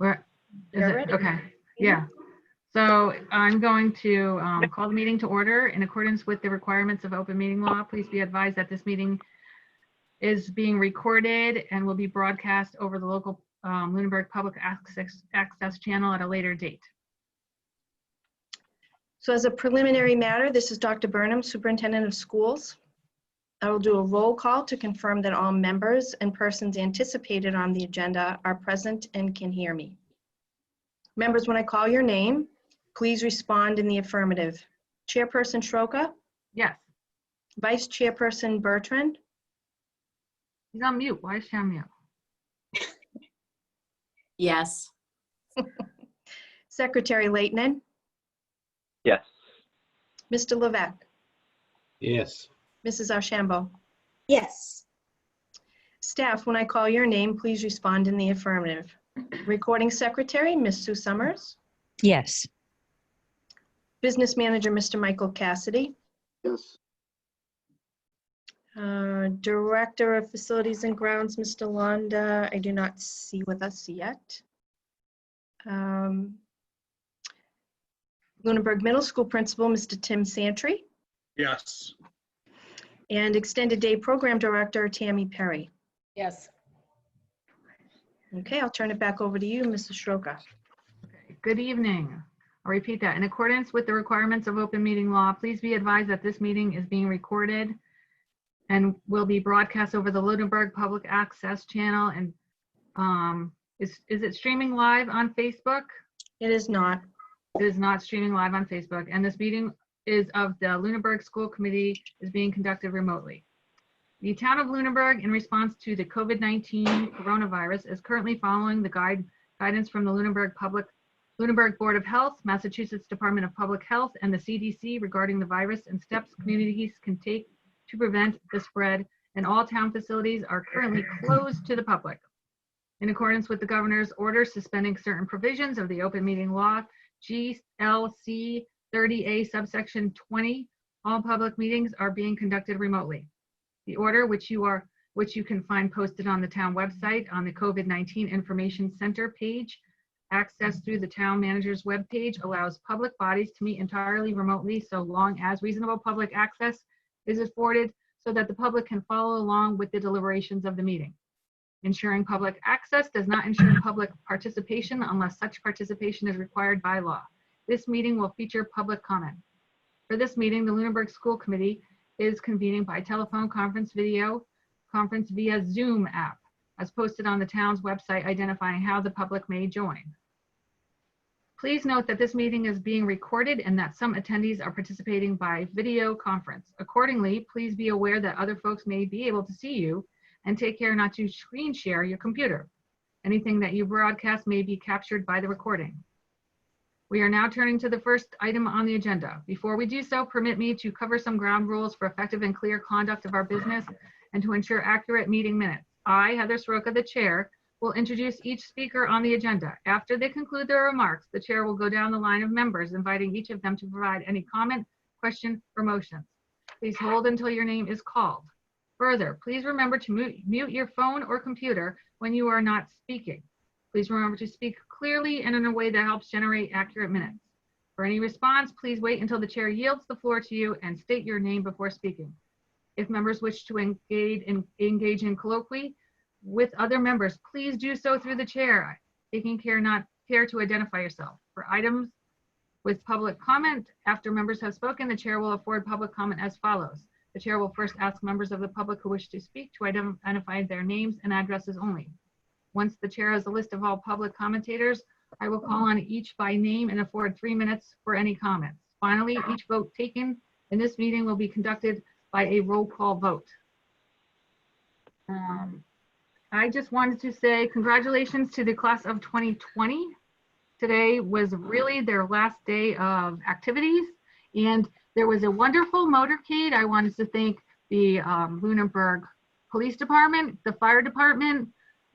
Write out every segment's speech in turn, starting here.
Where is You're it? ready. Okay. Yeah. So I'm going to call the meeting to order in accordance with the requirements of open meeting law. Please be advised that this meeting is being recorded and will be broadcast over the local Lunenburg public access channel at a later date. So as a preliminary matter, this is Dr. Burnham, Superintendent of Schools. I will do a roll call to confirm that all members and persons anticipated on the agenda are present and can hear me. Members, when I call your name, please respond in the affirmative. Chairperson Schroka, Yes. Vice Chairperson Bertrand, He's on mute. Why is she on mute? Yes. Secretary Leitinen, Yes. Mr. Levesque, Yes. Mrs. Archambault. Yes. Staff, when I call your name, please respond in the affirmative. Recording Secretary, Ms. Sue Summers. Yes. Business Manager, Mr. Michael Cassidy. Yes. Director of Facilities and Grounds, Mr. Londa, I do not see with us yet. Lunenburg Middle School Principal, Mr. Tim Santry. Yes. And Extended Day Program Director, Tammy Perry. Yes. Okay, I'll turn it back over to you, Mrs. Schroka. Okay. Good evening. I'll repeat that. In accordance with the requirements of open meeting law, please be advised that this meeting is being recorded and will be broadcast over the Lunenburg public access channel. And is it streaming live on Facebook? It is not. It is not streaming live on Facebook. And this meeting is of the Lunenburg School Committee is being conducted remotely. The town of Lunenburg, in response to the COVID-19 coronavirus, is currently following the guidance from the Lunenburg Board of Health, Massachusetts Department of Public Health, and the CDC regarding the virus and steps communities can take to prevent the spread, and all town facilities are currently closed to the public. In accordance with the governor's order suspending certain provisions of the open meeting law, GLC 30A subsection 20, all public meetings are being conducted remotely. The order, which you can find posted on the town website on the COVID-19 Information Center page, accessed through the town manager's webpage, allows public bodies to meet entirely remotely so long as reasonable public access is afforded so that the public can follow along with the deliberations of the meeting. Ensuring public access does not ensure public participation unless such participation is required by law. This meeting will feature public comment. For this meeting, the Lunenburg School Committee is convening by telephone conference via Zoom app, as posted on the town's website identifying how the public may join. Please note that this meeting is being recorded and that some attendees are participating by video conference. Accordingly, please be aware that other folks may be able to see you, and take care not to screen share your computer. Anything that you broadcast may be captured by the recording. We are now turning to the first item on the agenda. Before we do so, permit me to cover some ground rules for effective and clear conduct of our business and to ensure accurate meeting minutes. I, Heather Soroka, the chair, will introduce each speaker on the agenda. After they conclude their remarks, the chair will go down the line of members, inviting each of them to provide any comment, question, or motions. Please hold until your name is called. Further, please remember to mute your phone or computer when you are not speaking. Please remember to speak clearly and in a way that helps generate accurate minutes. For any response, please wait until the chair yields the floor to you and state your name before speaking. If members wish to engage in colloquy with other members, please do so through the chair, taking care to identify yourself. For items with public comment, after members have spoken, the chair will afford public comment as follows. The chair will first ask members of the public who wish to speak to identify their names and addresses only. Once the chair has a list of all public commentators, I will call on each by name and afford 3 minutes for any comments. Finally, each vote taken in this meeting will be conducted by a roll call vote. I just wanted to say congratulations to the class of 2020. Today was really their last day of activities, and there was a wonderful motorcade. I wanted to thank the Lunenburg Police Department, the Fire Department,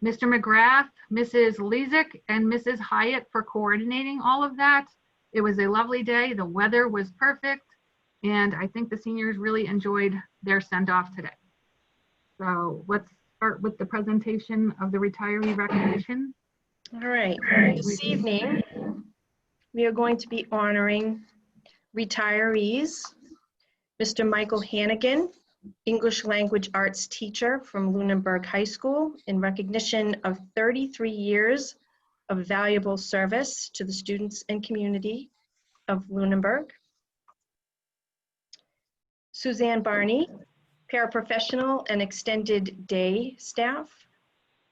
Mr. McGrath, Mrs. Lezik, and Mrs. Hyatt for coordinating all of that. It was a lovely day. The weather was perfect, and I think the seniors really enjoyed their send-off today. So let's start with the presentation of the retiree recognition. All right, this evening, we are going to be honoring retirees. Mr. Michael Hannigan, English Language Arts teacher from Lunenburg High School, in recognition of 33 years of valuable service to the students and community of Lunenburg. Suzanne Barney, paraprofessional and extended day staff,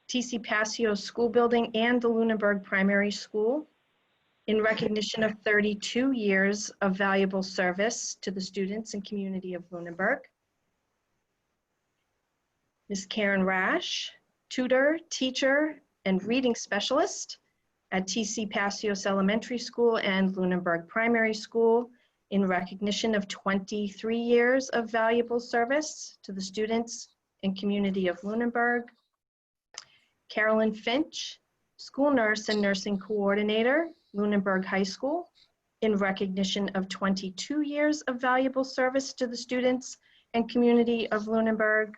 TC Passio School Building and the Lunenburg Primary School, in recognition of 32 years of valuable service to the students and community of Lunenburg. Ms. Karen Rash, tutor, teacher, and reading specialist at TC Passios Elementary School and Lunenburg Primary School, in recognition of 23 years of valuable service to the students and community of Lunenburg. Carolyn Finch, school nurse and nursing coordinator, Lunenburg High School, in recognition of 22 years of valuable service to the students and community of Lunenburg.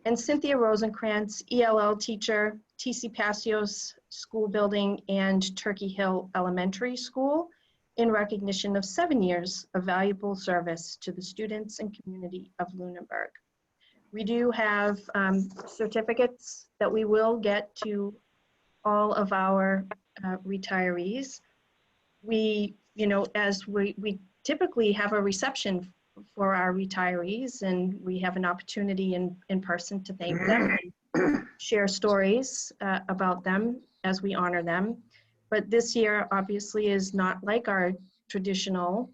And Cynthia Rosenkrantz, ELL teacher, TC Passios School Building and Turkey Hill Elementary School, in recognition of 7 years of valuable service to the students and community of Lunenburg. We do have certificates that we will get to all of our retirees. We, as we typically have a reception for our retirees, and we have an opportunity in person to thank them, share stories about them as we honor them. But this year obviously is not like our traditional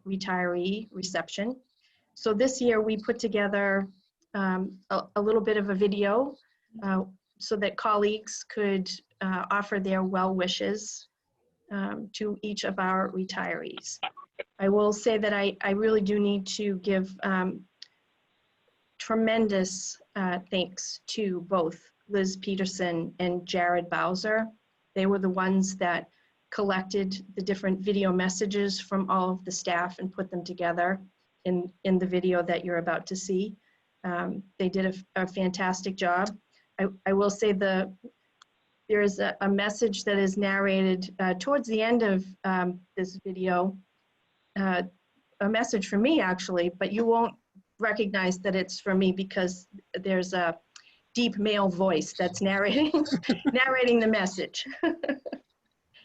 retiree reception. So this year we put together a little bit of a video so that colleagues could offer their well wishes to each of our retirees. I will say that I really do need to give tremendous thanks to both Liz Peterson and Jared Bowser. They were the ones that collected the different video messages from all of the staff and put them together in the video that you're about to see. They did a fantastic job. I will say there is a message that is narrated towards the end of this video, a message for me actually, but you won't recognize that it's for me because there's a deep male voice that's narrating the message.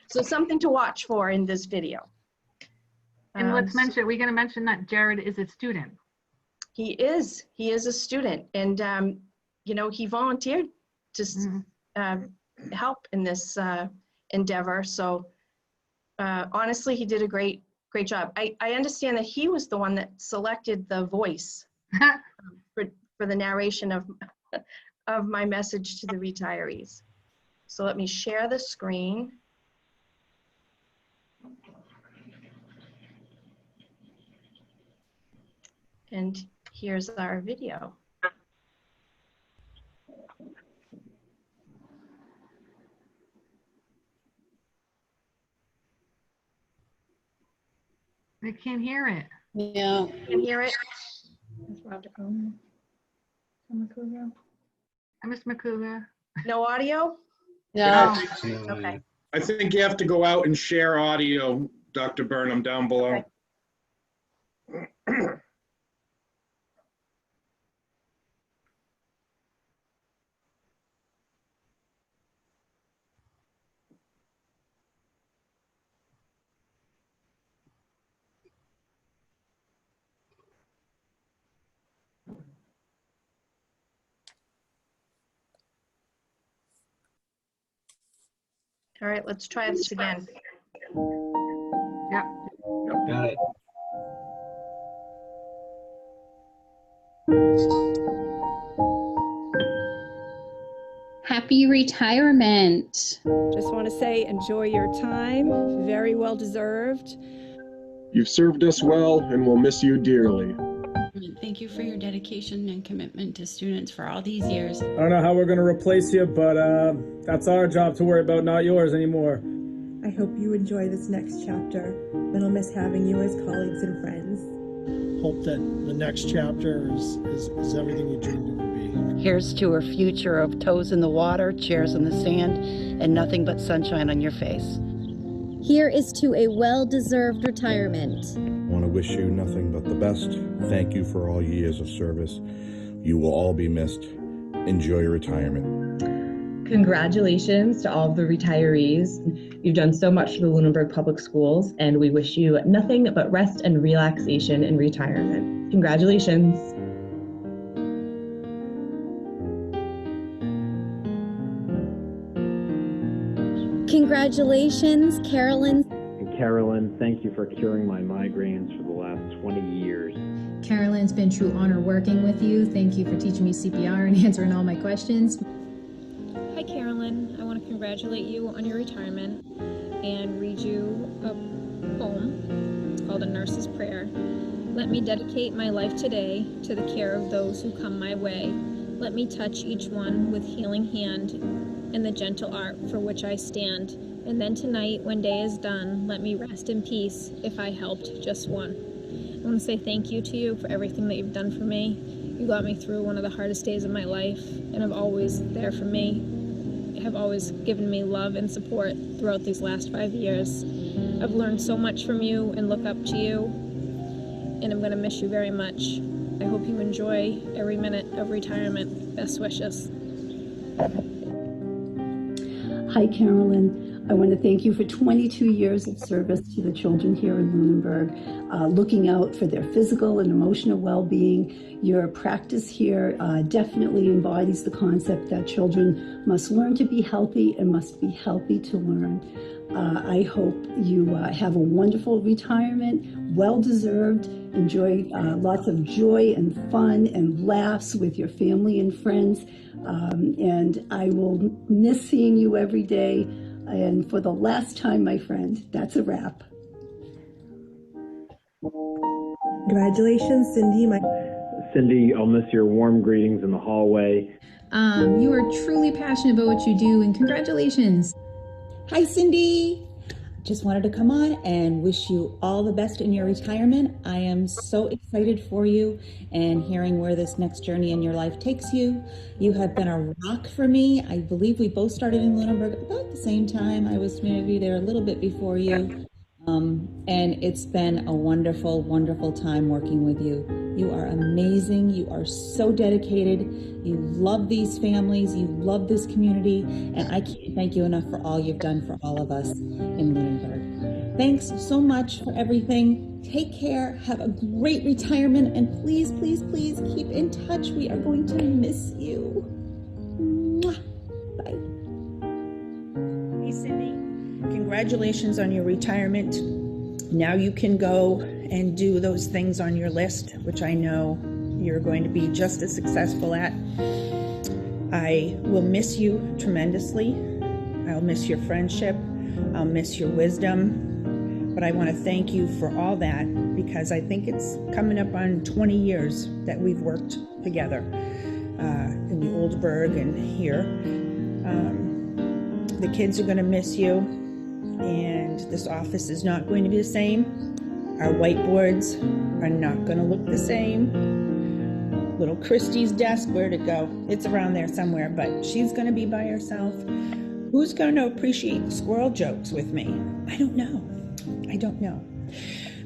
So something to watch for in this video. And let's mention, we're going to mention that Jared is a student. He is a student, and he volunteered to help in this endeavor. So honestly, he did a great job. I understand that he was the one that selected the voice for the narration of my message to the retirees. So let me share the screen. And here's our video. I can't hear it. Yeah. You can hear it? Ms. Makuga. No audio? No. Okay. I think you have to go out and share audio, Dr. Burnham, down below. Okay. All right, let's try this again. Yep. Got it. Happy retirement. Just want to say enjoy your time, very well deserved. You've served us well and we'll miss you dearly. Thank you for your dedication and commitment to students for all these years. I don't know how we're going to replace you, but that's our job to worry about, not yours anymore. I hope you enjoy this next chapter, and I'll miss having you as colleagues and friends. Hope that the next chapter is everything you dreamed it would be. Here's to a future of toes in the water, chairs in the sand, and nothing but sunshine on your face. Here is to a well-deserved retirement. I want to wish you nothing but the best. Thank you for all your years of service. You will all be missed. Enjoy your retirement. Congratulations to all of the retirees. You've done so much for the Lunenburg Public Schools, and we wish you nothing but rest and relaxation in retirement. Congratulations. Congratulations, Carolyn. And Carolyn, thank you for curing my migraines for the last 20 years. Carolyn, it's been true honor working with you. Thank you for teaching me CPR and answering all my questions. Hi, Carolyn. I want to congratulate you on your retirement and read you a poem. It's called A Nurse's Prayer. Let me dedicate my life today to the care of those who come my way. Let me touch each one with healing hand and the gentle art for which I stand. And then tonight, when day is done, let me rest in peace if I helped just one. I want to say thank you to you for everything that you've done for me. You got me through one of the hardest days of my life and have always there for me. You have always given me love and support throughout these last 5 years. I've learned so much from you and look up to you, and I'm going to miss you very much. I hope you enjoy every minute of retirement. Best wishes. Hi, Carolyn. I want to thank you for 22 years of service to the children here in Lunenburg, looking out for their physical and emotional well-being. Your practice here definitely embodies the concept that children must learn to be healthy and must be healthy to learn. I hope you have a wonderful retirement, well-deserved. Enjoy lots of joy and fun and laughs with your family and friends. And I will miss seeing you every day. And for the last time, my friend, that's a wrap. Congratulations, Cindy. Cindy, I'll miss your warm greetings in the hallway. You are truly passionate about what you do, and congratulations. Hi, Cindy. Just wanted to come on and wish you all the best in your retirement. I am so excited for you and hearing where this next journey in your life takes you. You have been a rock for me. I believe we both started in Lunenburg about the same time. I was maybe there a little bit before you. And it's been a wonderful, wonderful time working with you. You are amazing. You are so dedicated. You love these families. You love this community. And I can't thank you enough for all you've done for all of us in Lunenburg. Thanks so much for everything. Take care. Have a great retirement. And please, please, please keep in touch. We are going to miss you. Mwah. Bye. Hey, Cindy. Congratulations on your retirement. Now you can go and do those things on your list, which I know you're going to be just as successful at. I will miss you tremendously. I'll miss your friendship. I'll miss your wisdom. But I want to thank you for all that, because I think it's coming up on 20 years that we've worked together in the Oldburg and here. The kids are going to miss you, and this office is not going to be the same. Our whiteboards are not going to look the same. Little Christy's desk, where'd it go? It's around there somewhere, but she's going to be by herself. Who's going to appreciate the squirrel jokes with me? I don't know. I don't know.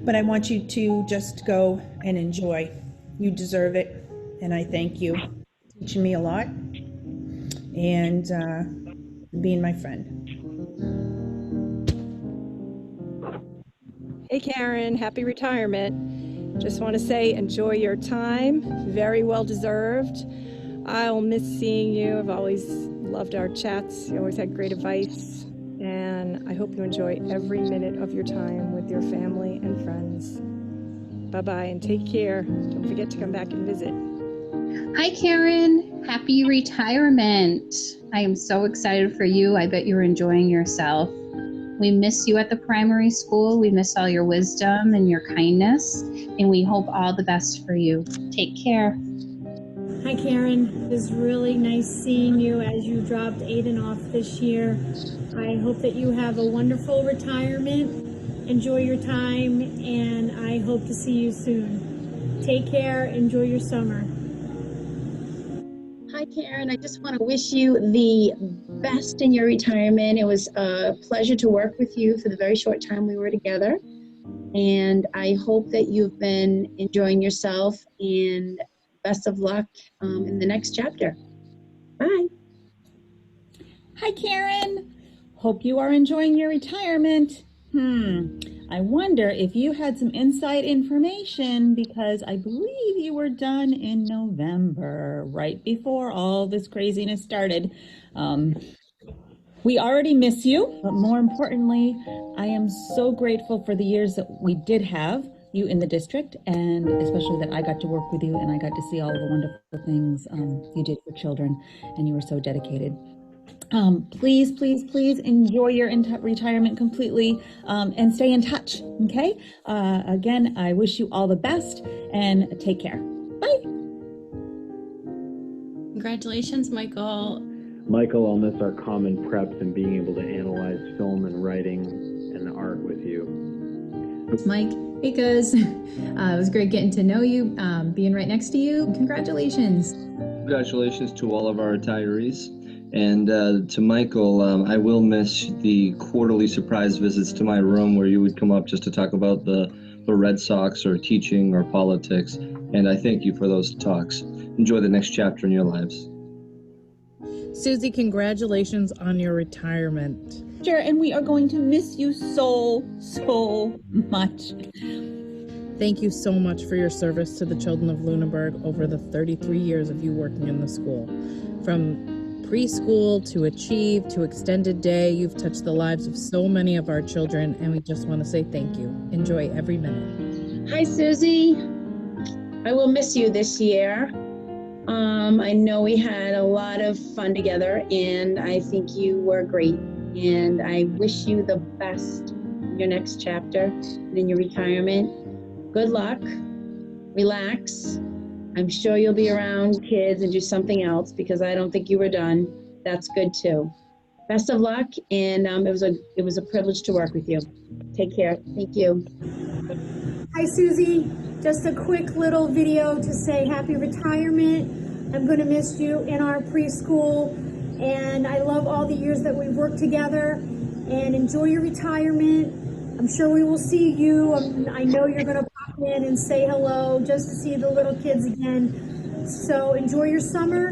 But I want you to just go and enjoy. You deserve it, and I thank you for teaching me a lot and being my friend. Hey, Karen, happy retirement. Just want to say enjoy your time. Very well deserved. I'll miss seeing you. I've always loved our chats. You always had great advice. And I hope you enjoy every minute of your time with your family and friends. Bye-bye and take care. Don't forget to come back and visit. Hi, Karen. Happy retirement. I am so excited for you. I bet you're enjoying yourself. We miss you at the primary school. We miss all your wisdom and your kindness, and we hope all the best for you. Take care. Hi, Karen. It was really nice seeing you as you dropped Aiden off this year. I hope that you have a wonderful retirement. Enjoy your time, and I hope to see you soon. Take care. Enjoy your summer. Hi, Karen. I just want to wish you the best in your retirement. It was a pleasure to work with you for the very short time we were together. And I hope that you've been enjoying yourself, and best of luck in the next chapter. Bye. Hi, Karen. Hope you are enjoying your retirement. I wonder if you had some inside information, because I believe you were done in November, right before all this craziness started. We already miss you, but more importantly, I am so grateful for the years that we did have you in the district, and especially that I got to work with you and I got to see all the wonderful things you did for children, and you were so dedicated. Please, please, please enjoy your retirement completely, and stay in touch, okay? Again, I wish you all the best, and take care. Bye. Congratulations, Michael. Michael, I'll miss our common preps and being able to analyze film and writing and art with you. Mike, because it was great getting to know you, being right next to you. Congratulations. Congratulations to all of our retirees. And to Michael, I will miss the quarterly surprise visits to my room where you would come up just to talk about the Red Sox or teaching or politics. And I thank you for those talks. Enjoy the next chapter in your lives. Susie, congratulations on your retirement. Sure, and we are going to miss you so much. Thank you so much for your service to the children of Lunenburg over the 33 years of you working in the school. From preschool to Achieve to Extended Day, you've touched the lives of so many of our children, and we just want to say thank you. Enjoy every minute. Hi, Susie. I will miss you this year. I know we had a lot of fun together, and I think you were great. And I wish you the best in your next chapter and in your retirement. Good luck. Relax. I'm sure you'll be around kids and do something else, because I don't think you were done. That's good too. Best of luck, and it was a privilege to work with you. Take care. Thank you. Hi, Susie. Just a quick little video to say happy retirement. I'm going to miss you in our preschool, and I love all the years that we've worked together, and enjoy your retirement. I'm sure we will see you. I know you're going to pop in and say hello just to see the little kids again. So enjoy your summer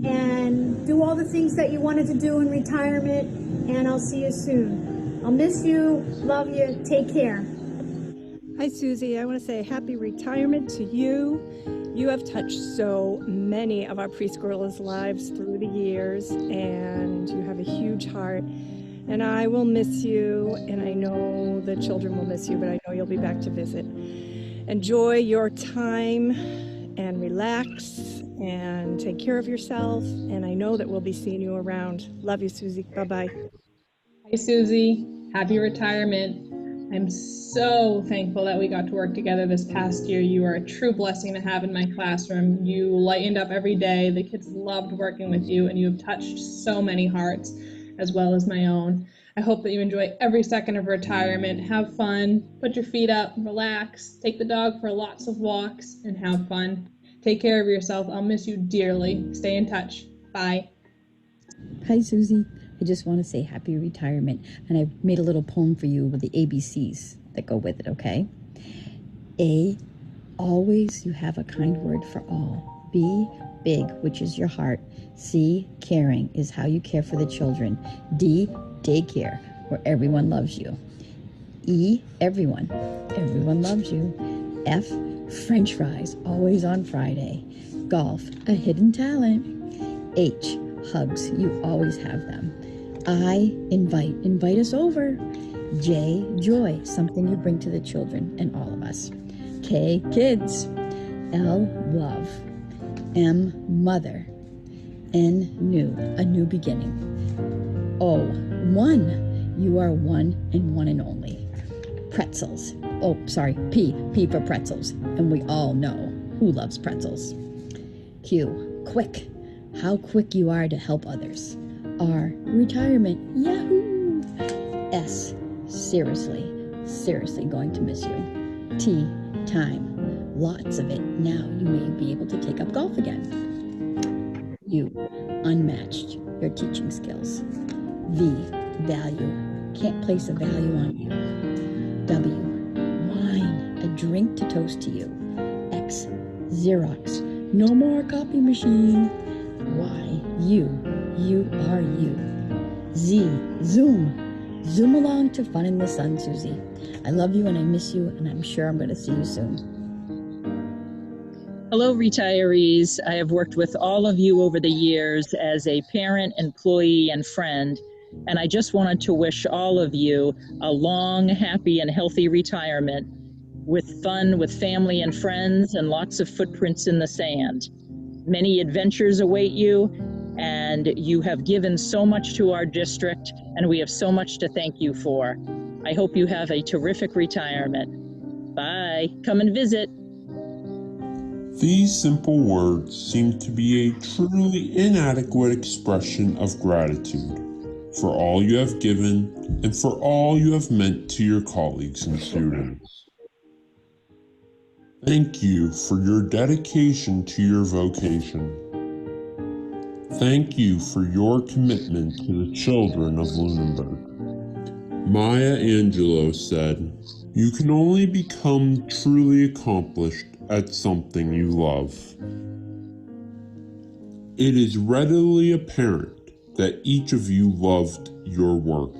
and do all the things that you wanted to do in retirement, and I'll see you soon. I'll miss you. Love you. Take care. Hi, Susie. I want to say happy retirement to you. You have touched so many of our preschoolers' lives through the years, and you have a huge heart. And I will miss you, and I know the children will miss you, but I know you'll be back to visit. Enjoy your time and relax and take care of yourself. And I know that we'll be seeing you around. Love you, Susie. Bye-bye. Hi, Susie. Happy retirement. I'm so thankful that we got to work together this past year. You are a true blessing to have in my classroom. You lightened up every day. The kids loved working with you, and you have touched so many hearts, as well as my own. I hope that you enjoy every second of retirement. Have fun, put your feet up, relax, take the dog for lots of walks, and have fun. Take care of yourself. I'll miss you dearly. Stay in touch. Bye. Hi, Susie. I just want to say happy retirement, and I made a little poem for you with the ABCs that go with it, okay? A, always you have a kind word for all. B, big, which is your heart. C, caring is how you care for the children. D, daycare, where everyone loves you. E, everyone loves you. F, French fries, always on Friday. Golf, a hidden talent. H, hugs, you always have them. I, invite us over. J, joy, something you bring to the children and all of us. K, kids. L, love. M, mother. N, new, a new beginning. O, one, you are one and only. Pretzels. Oh, sorry, P for pretzels. And we all know who loves pretzels. Q, quick, how quick you are to help others. R, retirement, yahoo! S, seriously going to miss you. T, time, lots of it. Now you may be able to take up golf again. U, unmatched, your teaching skills. V, value, can't place a value on you. W, wine, a drink to toast to you. X, Xerox, no more copy machine. Y, you are you. Z, Zoom, zoom along to fun in the sun, Susie. I love you and I miss you, and I'm sure I'm going to see you soon. Hello, retirees. I have worked with all of you over the years as a parent, employee, and friend, and I just wanted to wish all of you a long, happy, and healthy retirement with fun with family and friends and lots of footprints in the sand. Many adventures await you, and you have given so much to our district, and we have so much to thank you for. I hope you have a terrific retirement. Bye. Come and visit. These simple words seem to be a truly inadequate expression of gratitude for all you have given and for all you have meant to your colleagues and students. Thank you for your dedication to your vocation. Thank you for your commitment to the children of Lunenburg. Maya Angelou said, "You can only become truly accomplished at something you love." It is readily apparent that each of you loved your work.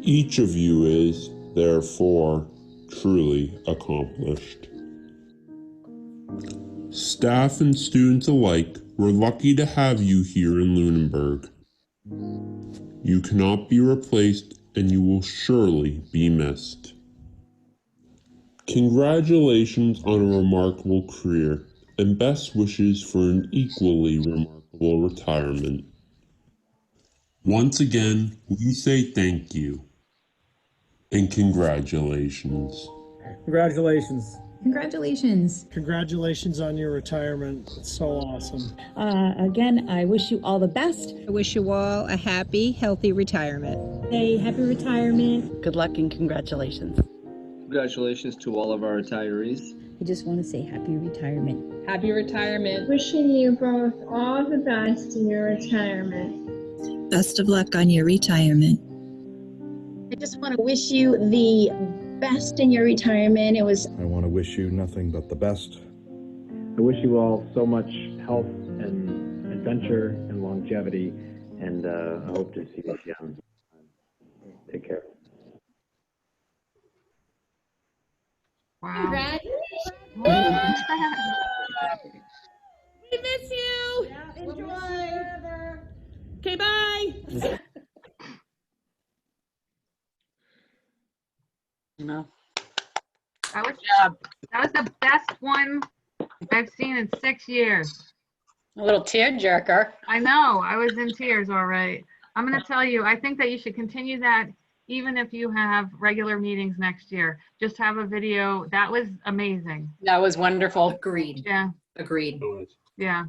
Each of you is, therefore, truly accomplished. Staff and students alike, we're lucky to have you here in Lunenburg. You cannot be replaced, and you will surely be missed. Congratulations on a remarkable career, and best wishes for an equally remarkable retirement. Once again, we say thank you and congratulations. Congratulations. Congratulations. Congratulations on your retirement. It's so awesome. Again, I wish you all the best. I wish you all a happy, healthy retirement. Say happy retirement. Good luck and congratulations. Congratulations to all of our retirees. I just want to say happy retirement. Happy retirement. Wishing you both all the best in your retirement. Best of luck on your retirement. I just want to wish you the best in your retirement. I want to wish you nothing but the best. I wish you all so much health and adventure and longevity, and I hope to see you again. Take care. Wow. We miss you. Yeah, enjoy. Okay, bye. No. That was the best one I've seen in 6 years. A little tearjerker. I know, I was in tears, all right. I'm going to tell you, I think that you should continue that even if you have regular meetings next year. Just have a video. That was amazing. That was wonderful. Agreed. Yeah. Agreed. Yeah.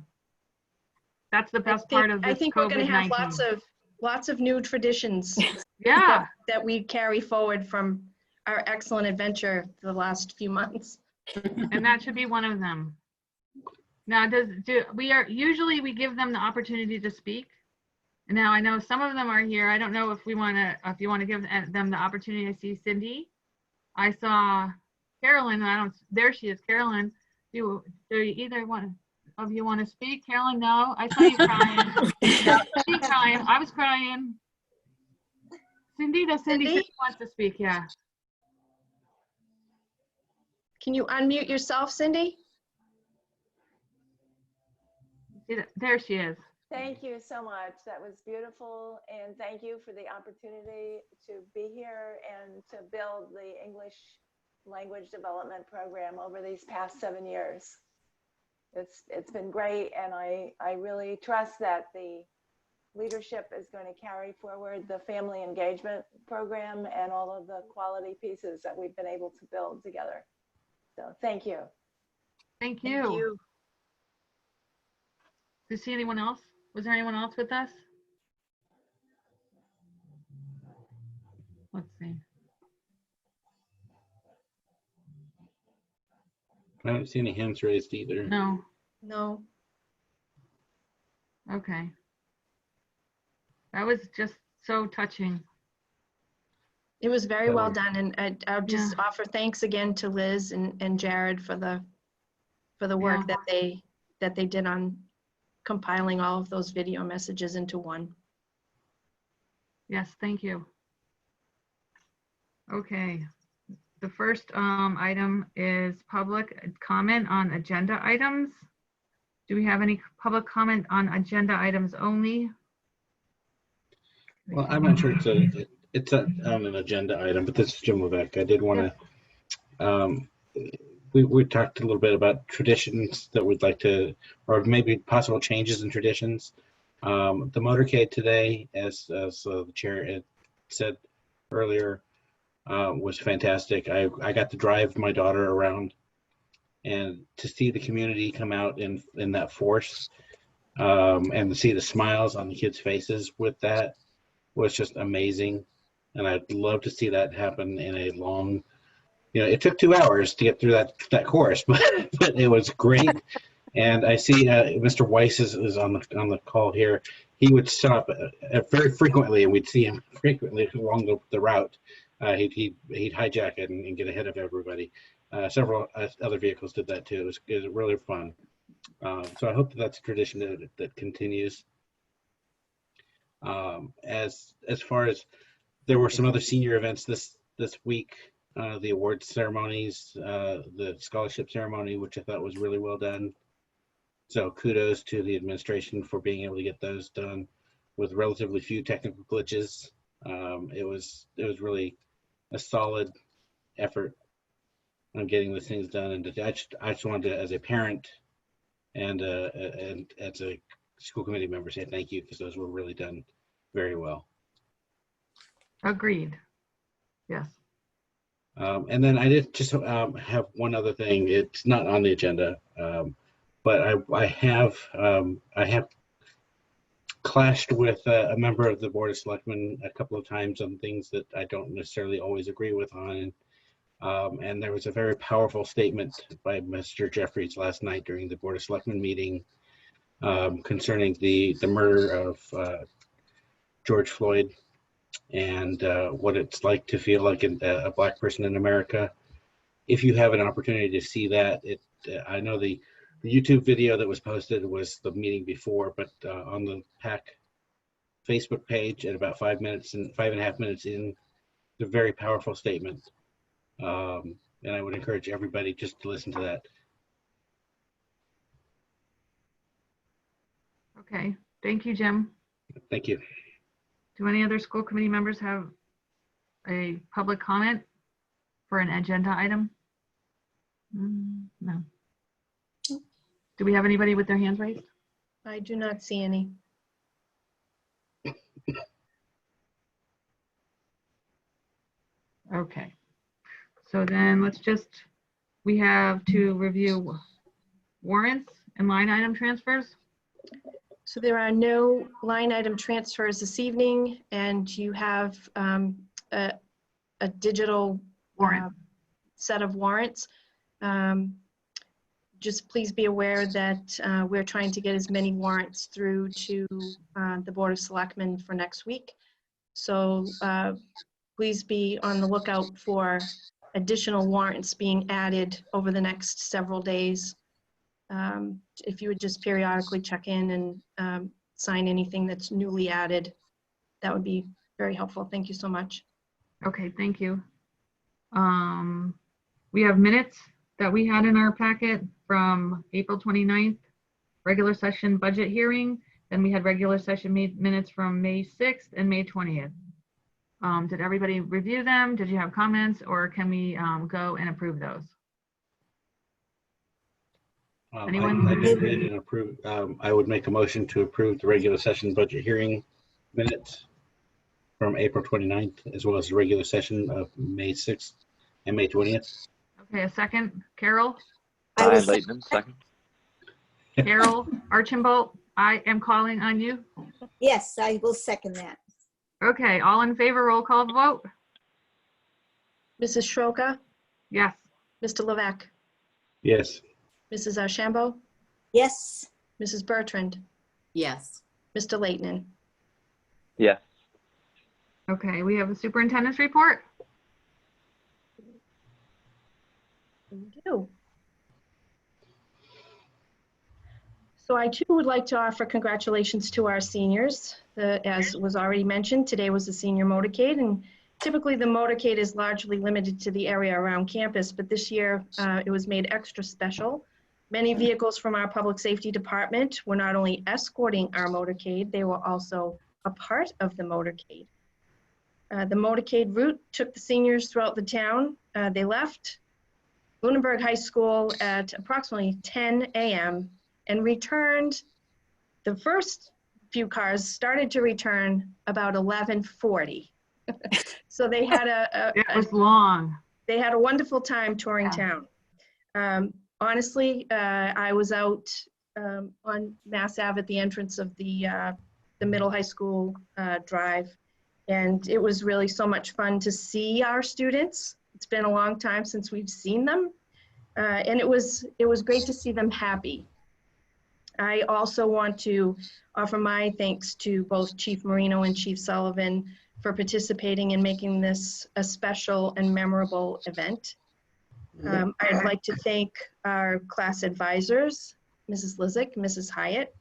That's the best part of this I think we're going to have COVID-19. lots of new traditions. Yeah. that we carry forward from our excellent adventure the last few months. And that should be one of them. Now, usually we give them the opportunity to speak. Now I know some of them are here. I don't know if you want to give them the opportunity. I see Cindy. I saw Carolyn. There she is, Carolyn. Do either one of you want to speak? Carolyn, no. I saw you crying. Cindy crying. I was crying. Cindy said she wants to speak. Yeah. Can you unmute yourself, Cindy? There she is. Thank you so much. That was beautiful. And thank you for the opportunity to be here and to build the English language development program over these past 7 years. It's been great. And I really trust that the leadership is going to carry forward the family engagement program and all of the quality pieces that we've been able to build together. So thank you. Thank you. Do you see anyone else? Was there anyone else with us? Let's see. I don't see any hands raised either. No. No. Okay. That was just so touching. It was very That well was- done, and I'll just offer thanks again to Liz and Jared for the work that they did on compiling all of those video messages into one. Yes, thank you. Okay. The first item is public comment on agenda items. Do we have any public comment on agenda items only? Well, I'm not sure it's on an agenda item, but this is Jim Levesque. I did want to, we talked a little bit about traditions that we'd like to, or maybe possible changes in traditions. The motorcade today, as the chair had said earlier, was fantastic. I got to drive my daughter around, and to see the community come out in that force, and to see the smiles on the kids' faces with that was just amazing. And I'd love to see that happen in a long, it took 2 hours to get through that course, but it was great. And I see Mr. Weiss is on the call here. He would stop very frequently, and we'd see him frequently along the route. He'd hijack it and get ahead of everybody. Several other vehicles did that too. It was really fun. So I hope that's a tradition that continues. As far as, there were some other senior events this week, the awards ceremonies, the scholarship ceremony, which I thought was really well done. So kudos to the administration for being able to get those done with relatively few technical glitches. It was really a solid effort on getting those things done. And I just wanted to, as a parent and as a school committee member, say thank you, because those were really done very well. Agreed. Yes. And then I did just have one other thing. It's not on the agenda, but I have clashed with a member of the Board of Selectmen a couple of times on things that I don't necessarily always agree with on. And there was a very powerful statement by Mr. Jeffries last night during the Board of Selectmen meeting concerning the murder of George Floyd and what it's like to feel like a Black person in America. If you have an opportunity to see that, I know the YouTube video that was posted was the meeting before, but on the PAC Facebook page at about 5.5 minutes in, a very powerful statement. And I would encourage everybody just to listen to that. Okay, thank you, Jim. Thank you. Do any other school committee members have a public comment for an agenda item? No. Do we have anybody with their hands raised? I do not see any. Okay. So then we have to review warrants and line item transfers. So there are no line item transfers this evening, and you have a digital set of warrants. Just please be aware that we're trying to get as many warrants through to the Board of Selectmen for next week. So please be on the lookout for additional warrants being added over the next several days. If you would just periodically check in and sign anything that's newly added, that would be very helpful. Thank you so much. Okay, thank you. We have minutes that we had in our packet from April 29th, regular session budget hearing. Then we had regular session minutes from May 6th and May 20th. Did everybody review them? Did you have comments, or can we go and approve those? Anyone? I did read and approve. I would make a motion to approve the regular session budget hearing minutes from April 29th, as well as the regular session of May 6th and May 20th. Okay, a second. Carol? Hi, Leighton, second. Carol Archambault, I am calling on you. Yes, I will second that. Okay, all in favor, roll call vote. Mrs. Schroka? Yes. Mr. Levesque? Yes. Mrs. Archambault? Yes. Mrs. Bertrand? Yes. Mr. Leighton. Yes. Okay, we have a superintendent's report. We do. So I too would like to offer congratulations to our seniors. As was already mentioned, today was the senior motorcade, and typically the motorcade is largely limited to the area around campus, but this year it was made extra special. Many vehicles from our public safety department were not only escorting our motorcade, they were also a part of the motorcade. The motorcade route took the seniors throughout the town. They left Lunenburg High School at approximately 10 a.m. and returned. The first few cars started to return about 11:40. So they had It was long. They had a wonderful time touring town. Honestly, I was out on Mass Ave at the entrance of the middle high school drive, and it was really so much fun to see our students. It's been a long time since we've seen them, and it was great to see them happy. I also want to offer my thanks to both Chief Marino and Chief Sullivan for participating in making this a special and memorable event. I'd like to thank our class advisors, Mrs. Lizick, Mrs. Hyatt,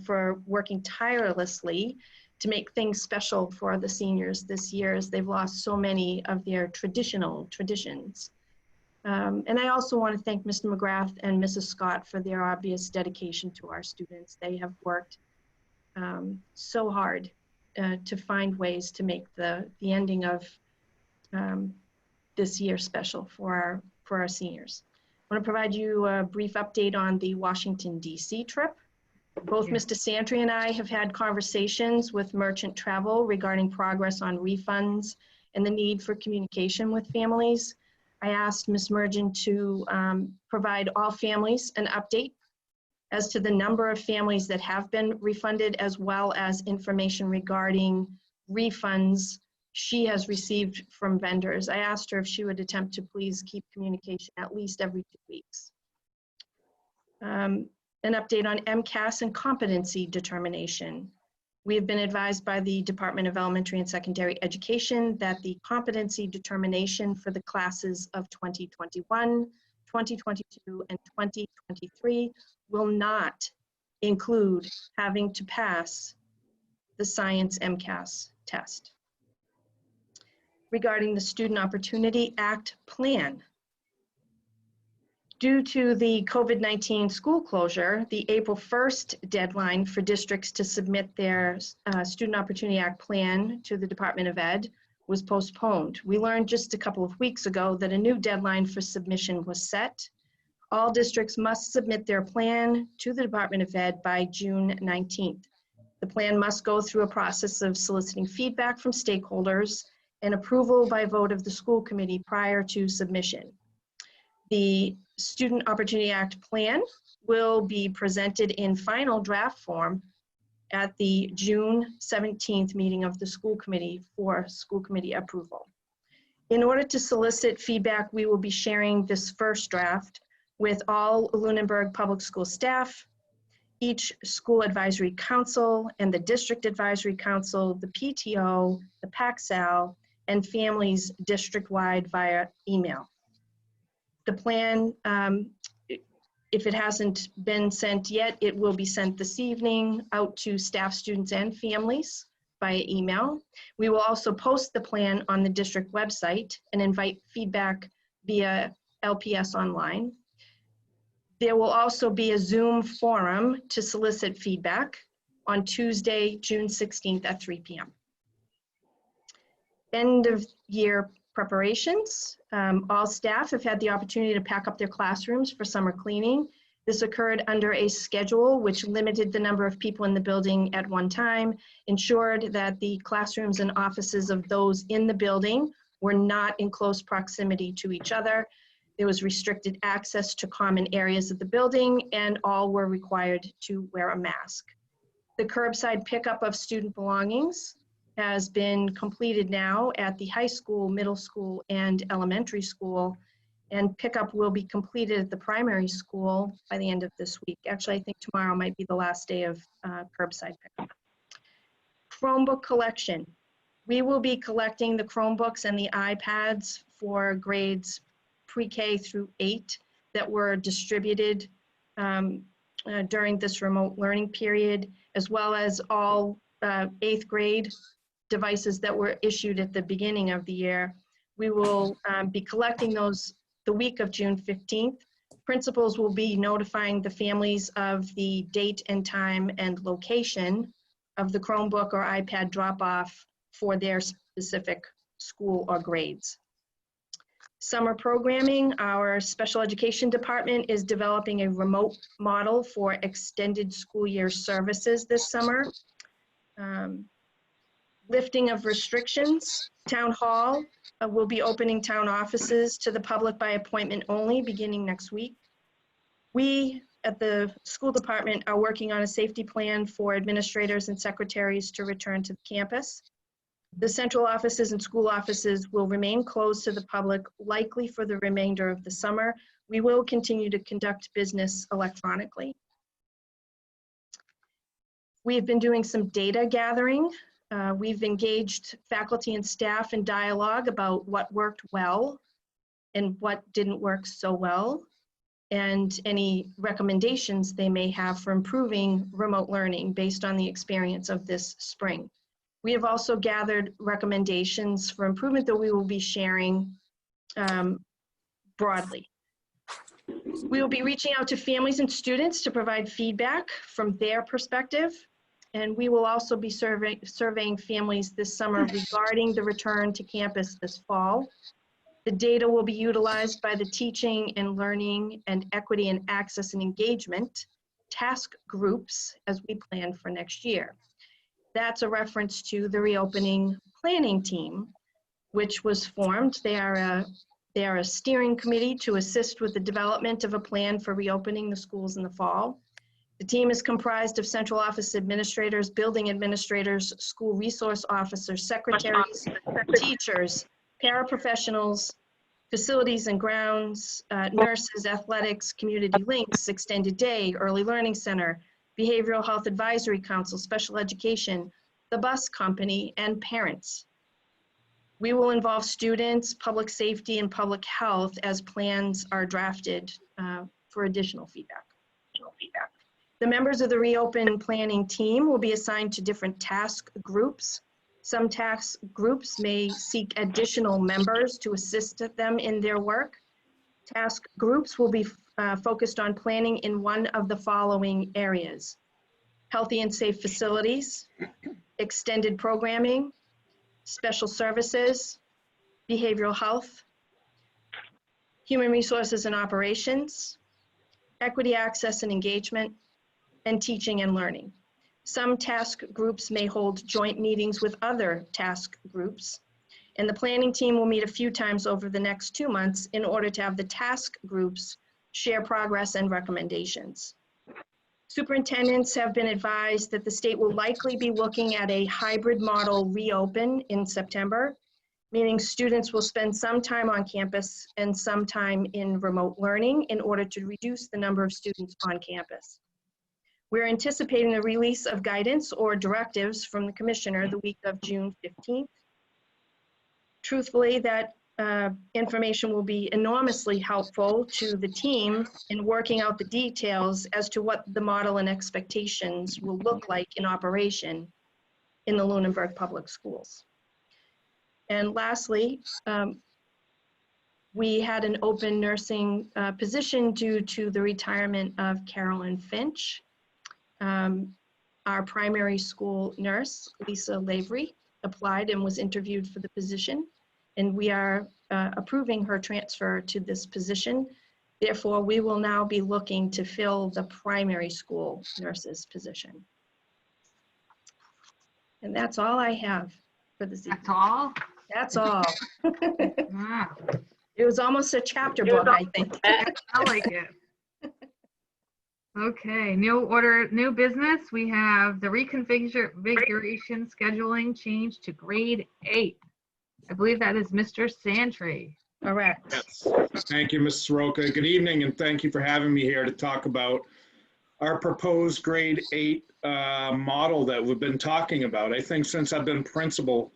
for working tirelessly to make things special for the seniors this year, as they've lost so many of their traditions. And I also want to thank Mr. McGrath and Mrs. Scott for their obvious dedication to our students. They have worked so hard to find ways to make the ending of this year special for our seniors. I want to provide you a brief update on the Washington, D.C. trip. Both Mr. Santry and I have had conversations with Merchant Travel regarding progress on refunds and the need for communication with families. I asked Ms. Mergen to provide all families an update as to the number of families that have been refunded, as well as information regarding refunds she has received from vendors. I asked her if she would attempt to please keep communication at least every 2 weeks. An update on MCAS and competency determination. We have been advised by the Department of Elementary and Secondary Education that the competency determination for the classes of 2021, 2022, and 2023 will not include having to pass the Science MCAS test. Regarding the Student Opportunity Act plan, due to the COVID-19 school closure, the April 1st deadline for districts to submit their Student Opportunity Act plan to the Department of Ed was postponed. We learned just a couple of weeks ago that a new deadline for submission was set. All districts must submit their plan to the Department of Ed by June 19th. The plan must go through a process of soliciting feedback from stakeholders and approval by vote of the school committee prior to submission. The Student Opportunity Act plan will be presented in final draft form at the June 17th meeting of the school committee for school committee approval. In order to solicit feedback, we will be sharing this first draft with all Lunenburg Public School staff, each school advisory council and the district advisory council, the PTO, the PACSAL, and families district-wide via email. The plan, if it hasn't been sent yet, it will be sent this evening out to staff, students, and families via email. We will also post the plan on the district website and invite feedback via LPS online. There will also be a Zoom forum to solicit feedback on Tuesday, June 16th at 3 p.m. End of year preparations. All staff have had the opportunity to pack up their classrooms for summer cleaning. This occurred under a schedule which limited the number of people in the building at one time, ensured that the classrooms and offices of those in the building were not in close proximity to each other. There was restricted access to common areas of the building, and all were required to wear a mask. The curbside pickup of student belongings has been completed now at the high school, middle school, and elementary school. And pickup will be completed at the primary school by the end of this week. Actually, I think tomorrow might be the last day of curbside pickup. Chromebook collection. We will be collecting the Chromebooks and the iPads for grades pre-K through 8 that were distributed during this remote learning period, as well as all 8th grade devices that were issued at the beginning of the year. We will be collecting those the week of June 15th. Principals will be notifying the families of the date and time and location of the Chromebook or iPad drop-off for their specific school or grades. Summer programming, our special education department is developing a remote model for extended school year services this summer. Lifting of restrictions, town hall will be opening town offices to the public by appointment only beginning next week. We at the school department are working on a safety plan for administrators and secretaries to return to the campus. The central offices and school offices will remain closed to the public, likely for the remainder of the summer. We will continue to conduct business electronically. We've been doing some data gathering. We've engaged faculty and staff in dialogue about what worked well and what didn't work so well, and any recommendations they may have for improving remote learning based on the experience of this spring. We have also gathered recommendations for improvement that we will be sharing broadly. We will be reaching out to families and students to provide feedback from their perspective. And we will also be surveying families this summer regarding the return to campus this fall. The data will be utilized by the Teaching and Learning and Equity and Access and Engagement task groups as we plan for next year. That's a reference to the reopening planning team, which was formed. They are a steering committee to assist with the development of a plan for reopening the schools in the fall. The team is comprised of central office administrators, building administrators, school resource officers, secretaries, teachers, paraprofessionals, facilities and grounds, nurses, athletics, community links, extended day, early learning center, behavioral health advisory council, special education, the bus company, and parents. We will involve students, public safety, and public health as plans are drafted for additional feedback. The members of the reopen planning team will be assigned to different task groups. Some task groups may seek additional members to assist them in their work. Task groups will be focused on planning in one of the following areas: healthy and safe facilities, extended programming, special services, behavioral health, human resources and operations, equity, access and engagement, and teaching and learning. Some task groups may hold joint meetings with other task groups, and the planning team will meet a few times over the next 2 months in order to have the task groups share progress and recommendations. Superintendents have been advised that the state will likely be looking at a hybrid model reopen in September, meaning students will spend some time on campus and some time in remote learning in order to reduce the number of students on campus. We're anticipating the release of guidance or directives from the commissioner the week of June 15th. Truthfully, that information will be enormously helpful to the team in working out the details as to what the model and expectations will look like in operation in the Lunenburg Public Schools. And lastly, we had an open nursing position due to the retirement of Carolyn Finch. Our primary school nurse, Lisa Lavery, applied and was interviewed for the position, and we are approving her transfer to this position. Therefore, we will now be looking to fill the primary school nurse's position. And that's all I have for this evening. That's all? That's all. Wow. It was almost a chapter book, I think. I like it. Okay, new business. We have the reconfiguration scheduling change to grade 8. I believe that is Mr. Santry. Correct. Yes. Thank you, Ms. Soroka. Good evening, and thank you for having me here to talk about our proposed grade 8 model that we've been talking about. I think since I've been principal,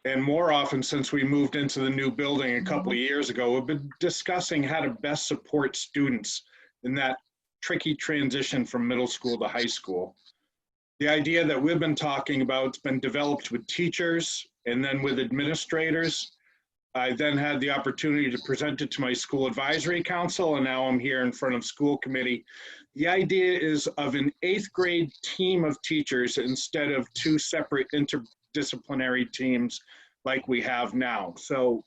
and more often since we moved into the new building a couple of years ago, we've been discussing how to best support students in that tricky transition from middle school to high school. The idea that we've been talking about has been developed with teachers and then with administrators. I then had the opportunity to present it to my school advisory council, and now I'm here in front of school committee. The idea is of an 8th grade team of teachers instead of 2 separate interdisciplinary teams like we have now. So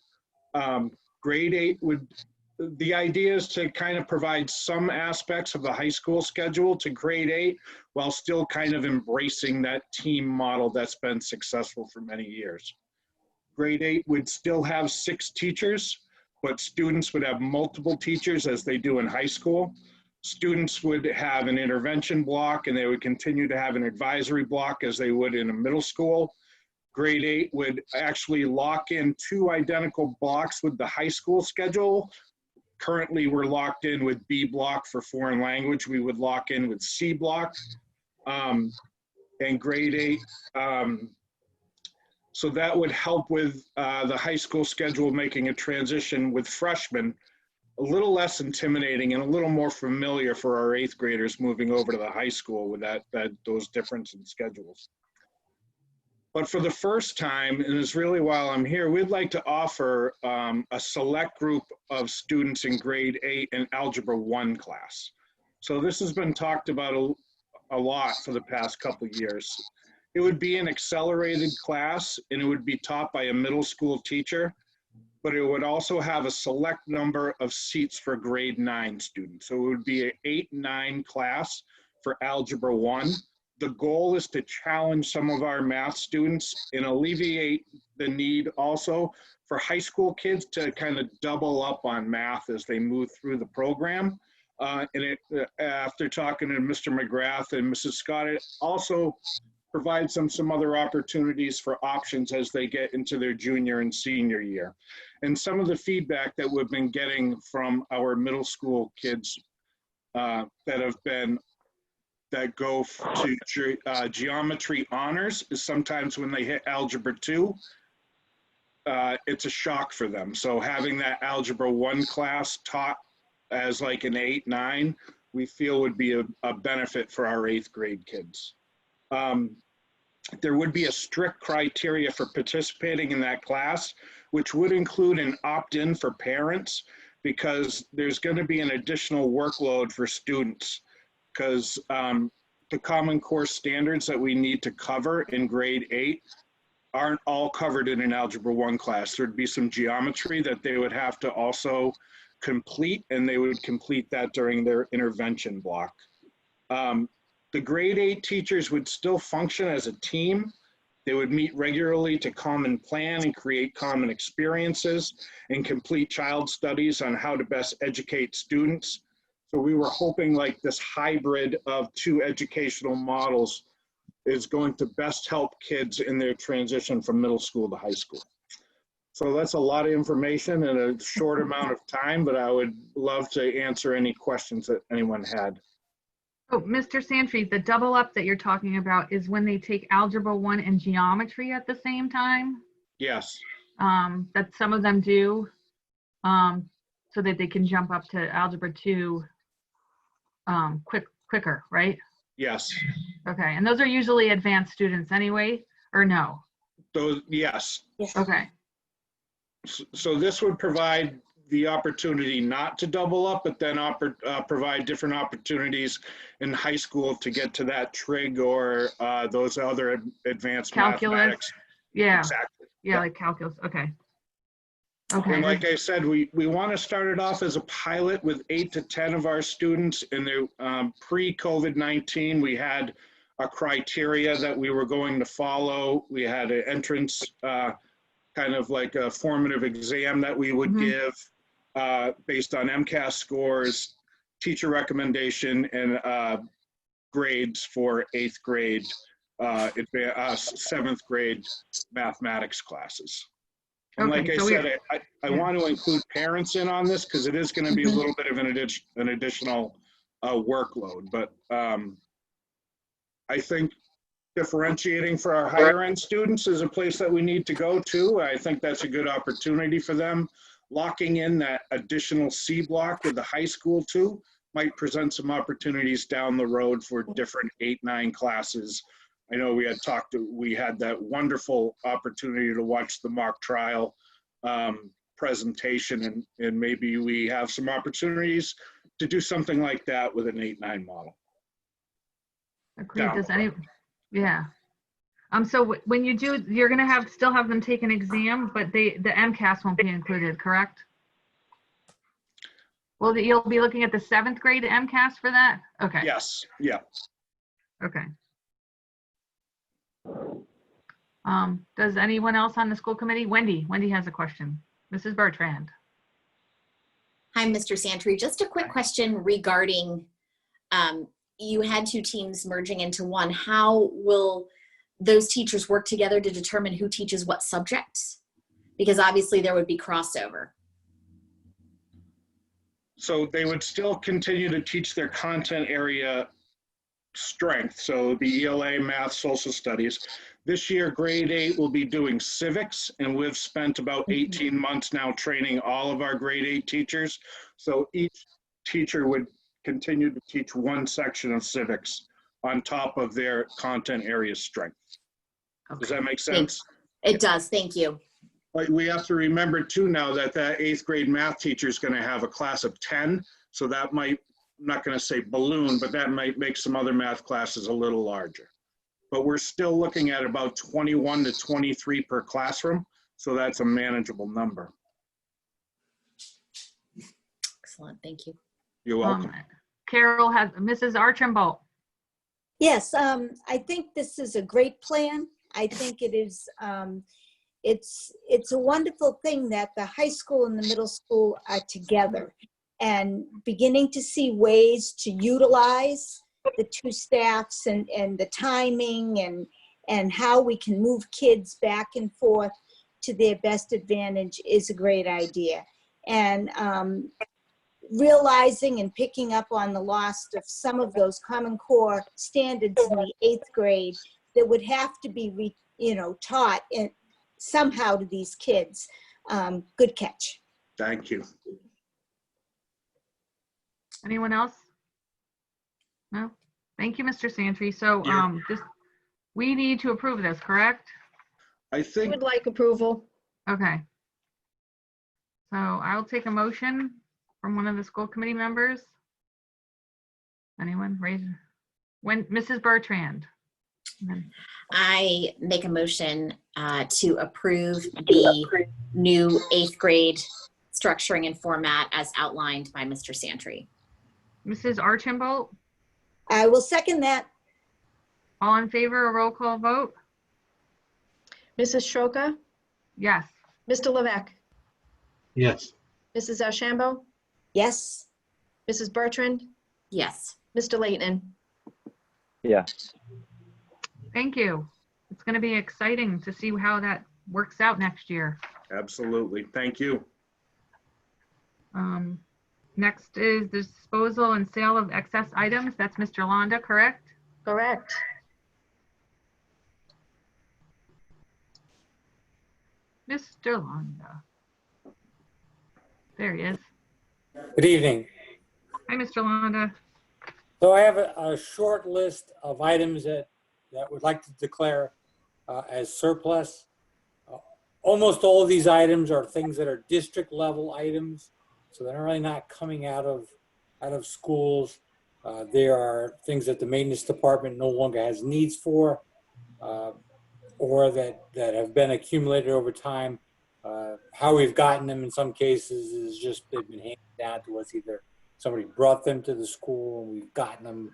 grade 8 would, the idea is to kind of provide some aspects of the high school schedule to grade 8 while still kind of embracing that team model that's been successful for many years. Grade 8 would still have 6 teachers, but students would have multiple teachers as they do in high school. Students would have an intervention block, and they would continue to have an advisory block as they would in a middle school. Grade 8 would actually lock in 2 identical blocks with the high school schedule. Currently, we're locked in with B block for foreign language. We would lock in with C block. And grade 8, so that would help with the high school schedule making a transition with freshmen a little less intimidating and a little more familiar for our 8th graders moving over to the high school with those differences in schedules. But for the first time, and it's really while I'm here, we'd like to offer a select group of students in grade 8 in Algebra 1 class. So this has been talked about a lot for the past couple of years. It would be an accelerated class, and it would be taught by a middle school teacher, but it would also have a select number of seats for grade 9 students. So it would be an 8-9 class for Algebra 1. The goal is to challenge some of our math students and alleviate the need also for high school kids to kind of double up on math as they move through the program. After talking to Mr. McGrath and Mrs. Scott, it also provides them some other opportunities for options as they get into their junior and senior year. And some of the feedback that we've been getting from our middle school kids that go to geometry honors is sometimes when they hit Algebra 2, it's a shock for them. So having that Algebra 1 class taught as like an 8-9, we feel would be a benefit for our 8th grade kids. There would be a strict criteria for participating in that class, which would include an opt-in for parents, because there's going to be an additional workload for students, because the Common Core standards that we need to cover in grade 8 aren't all covered in an Algebra 1 class. There'd be some geometry that they would have to also complete, and they would complete that during their intervention block. The grade 8 teachers would still function as a team. They would meet regularly to common plan and create common experiences and complete child studies on how to best educate students. So we were hoping like this hybrid of 2 educational models is going to best help kids in their transition from middle school to high school. So that's a lot of information in a short amount of time, but I would love to answer any questions that anyone had. Oh, Mr. Sandfried, the double up that you're talking about is when they take Algebra 1 and geometry at the same time? Yes. That some of them do, so that they can jump up to Algebra 2 quicker, right? Yes. Okay, and those are usually advanced students anyway, or no? Those, yes. Okay. So this would provide the opportunity not to double up, but then provide different opportunities in high school to get to that trig or those other advanced Calculus. mathematics. Yeah. Exactly. Yeah, like calculus. Okay. Okay. And like I said, we want to start it off as a pilot with 8 to 10 of our students. In the pre-COVID-19, we had a criteria that we were going to follow. We had an entrance, kind of like a formative exam that we would give based on MCAS scores, teacher recommendation, and grades for 8th grade, 7th grade mathematics classes. And like Okay, I so said, I want to include parents in on this because it is going to be a Mhm. little bit of an additional workload. But I think differentiating for our higher end students is a place that we need to go to. I think that's a good opportunity for them. Locking in that additional C block with the high school too might present some opportunities down the road for different 8-9 classes. I know we had that wonderful opportunity to watch the mock trial presentation, and maybe we have some opportunities to do something like that with an 8-9 model. Agreed. Yeah. So when you do, you're going to still have them take an exam, but the MCAS won't be included, correct? Well, you'll be looking at the 7th grade MCAS for that? Okay. Yes. Yeah. Okay. Does anyone else on the school committee? Wendy has a question. Mrs. Bertrand. Hi, Mr. Santry. Just a quick question regarding, you had 2 teams merging into one. How will those teachers work together to determine who teaches what subjects? Because obviously there would be crossover. So they would still continue to teach their content area strength. So the ELA, math, social studies. This year, grade 8 will be doing civics, and we've spent about 18 months now training all of our grade 8 teachers. So each teacher would continue to teach one section of civics on top of their content area strength. Okay. Does that make sense? It does. Thank you. But we have to remember too now that 8th grade math teacher is going to have a class of 10. So that might, I'm not going to say balloon, but that might make some other math classes a little larger. But we're still looking at about 21 to 23 per classroom. So that's a manageable number. Excellent. Thank you. You're welcome. Carol has Mrs. Archambault. Yes, I think this is a great plan. I think it is, it's a wonderful thing that the high school and the middle school are together and beginning to see ways to utilize the 2 staffs and the timing and how we can move kids back and forth to their best advantage is a great idea. And realizing and picking up on the loss of some of those Common Core standards in the 8th grade that would have to be, taught somehow to these kids. Good catch. Thank you. Anyone else? No? Thank you, Mr. Santry. So we need to approve this, correct? I think. I would like approval. Okay. So I'll take a motion from one of the school committee members. Anyone raise? Mrs. Bertrand. I make a motion to approve the new 8th grade structuring and format as outlined by Mr. Santry. Mrs. Archambault. I will second that. All in favor, a roll call vote? Mrs. Stroka? Yes. Mr. Levesque? Yes. Mrs. Archambault? Yes. Mrs. Bertrand? Yes. Mr. Leighton? Yes. Thank you. It's going to be exciting to see how that works out next year. Absolutely. Thank you. Next is disposal and sale of excess items. That's Mr. Londa, correct? Correct. Mr. Londa. There he is. Good evening. Hi, Mr. Londa. So I have a short list of items that would like to declare as surplus. Almost all of these items are things that are district level items, so they're really not coming out of schools. They are things that the maintenance department no longer has needs for, or that have been accumulated over time. How we've gotten them in some cases is just they've been handed down to us. Either somebody brought them to the school and we've gotten them,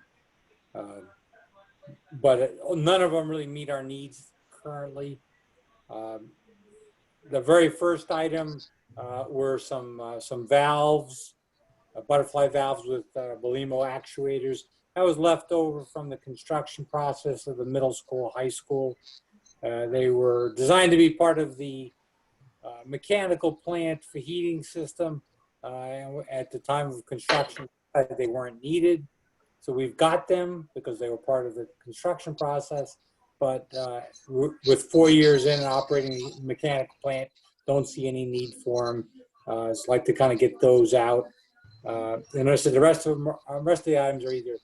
but none of them really meet our needs currently. The very first item were some valves, butterfly valves with Belimo actuators. That was left over from the construction process of the middle school, high school. They were designed to be part of the mechanical plant for heating system. At the time of construction, they weren't needed. So we've got them because they were part of the construction process. But with 4 years in and operating the mechanical plant, don't see any need for them. It's like to kind of get those out. And the rest of the items are either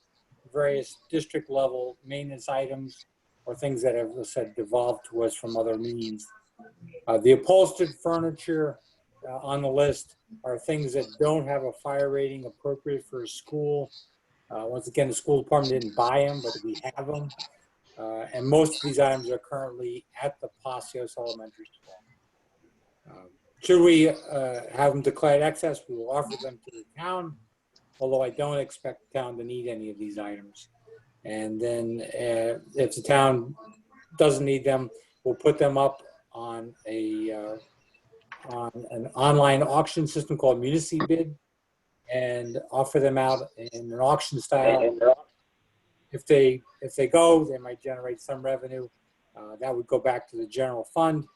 various district level maintenance items or things that have said devolved to us from other means. The upholstered furniture on the list are things that don't have a fire rating appropriate for a school. Once again, the school department didn't buy them, but we have them. And most of these items are currently at the Pacios Elementary School. Should we have them declared excess, we will offer them to the town, although I don't expect the town to need any of these items. And then if the town doesn't need them, we'll put them up on an online auction system called MuniCBid and offer them out in an auction style. If they go, they might generate some revenue. That would go back to the general fund.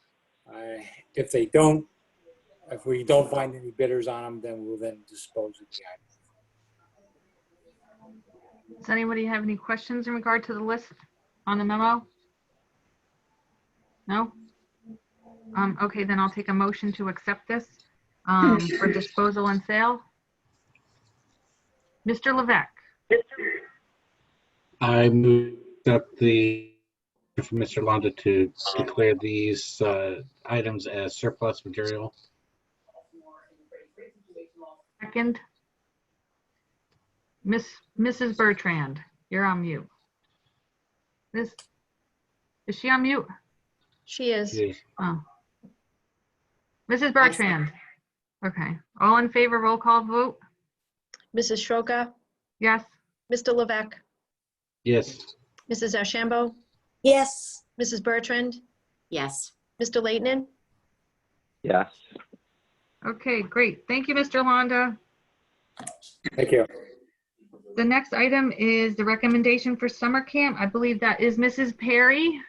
If they don't, if we don't find any bidders on them, then we'll then dispose of the item. Does anybody have any questions in regard to the list on the memo? No? Okay, then I'll take a motion to accept this for disposal and sale. Mr. Levesque. I moved up the for Mr. Londa to declare these items as surplus material. Second. Mrs. Bertrand, you're on mute. Is she on mute? She is. Yes. Oh. Mrs. Bertrand. Okay. All in favor, roll call vote? Mrs. Schroka, Yes. Mr. Levesque, Yes. Mrs. Ashambo, Yes. Mrs. Bertrand, Yes. Mr. Leighton. Yes. Okay, great. Thank you, Mr. Londa. Thank you. The next item is the recommendation for summer camp. I believe that is Mrs. Perry.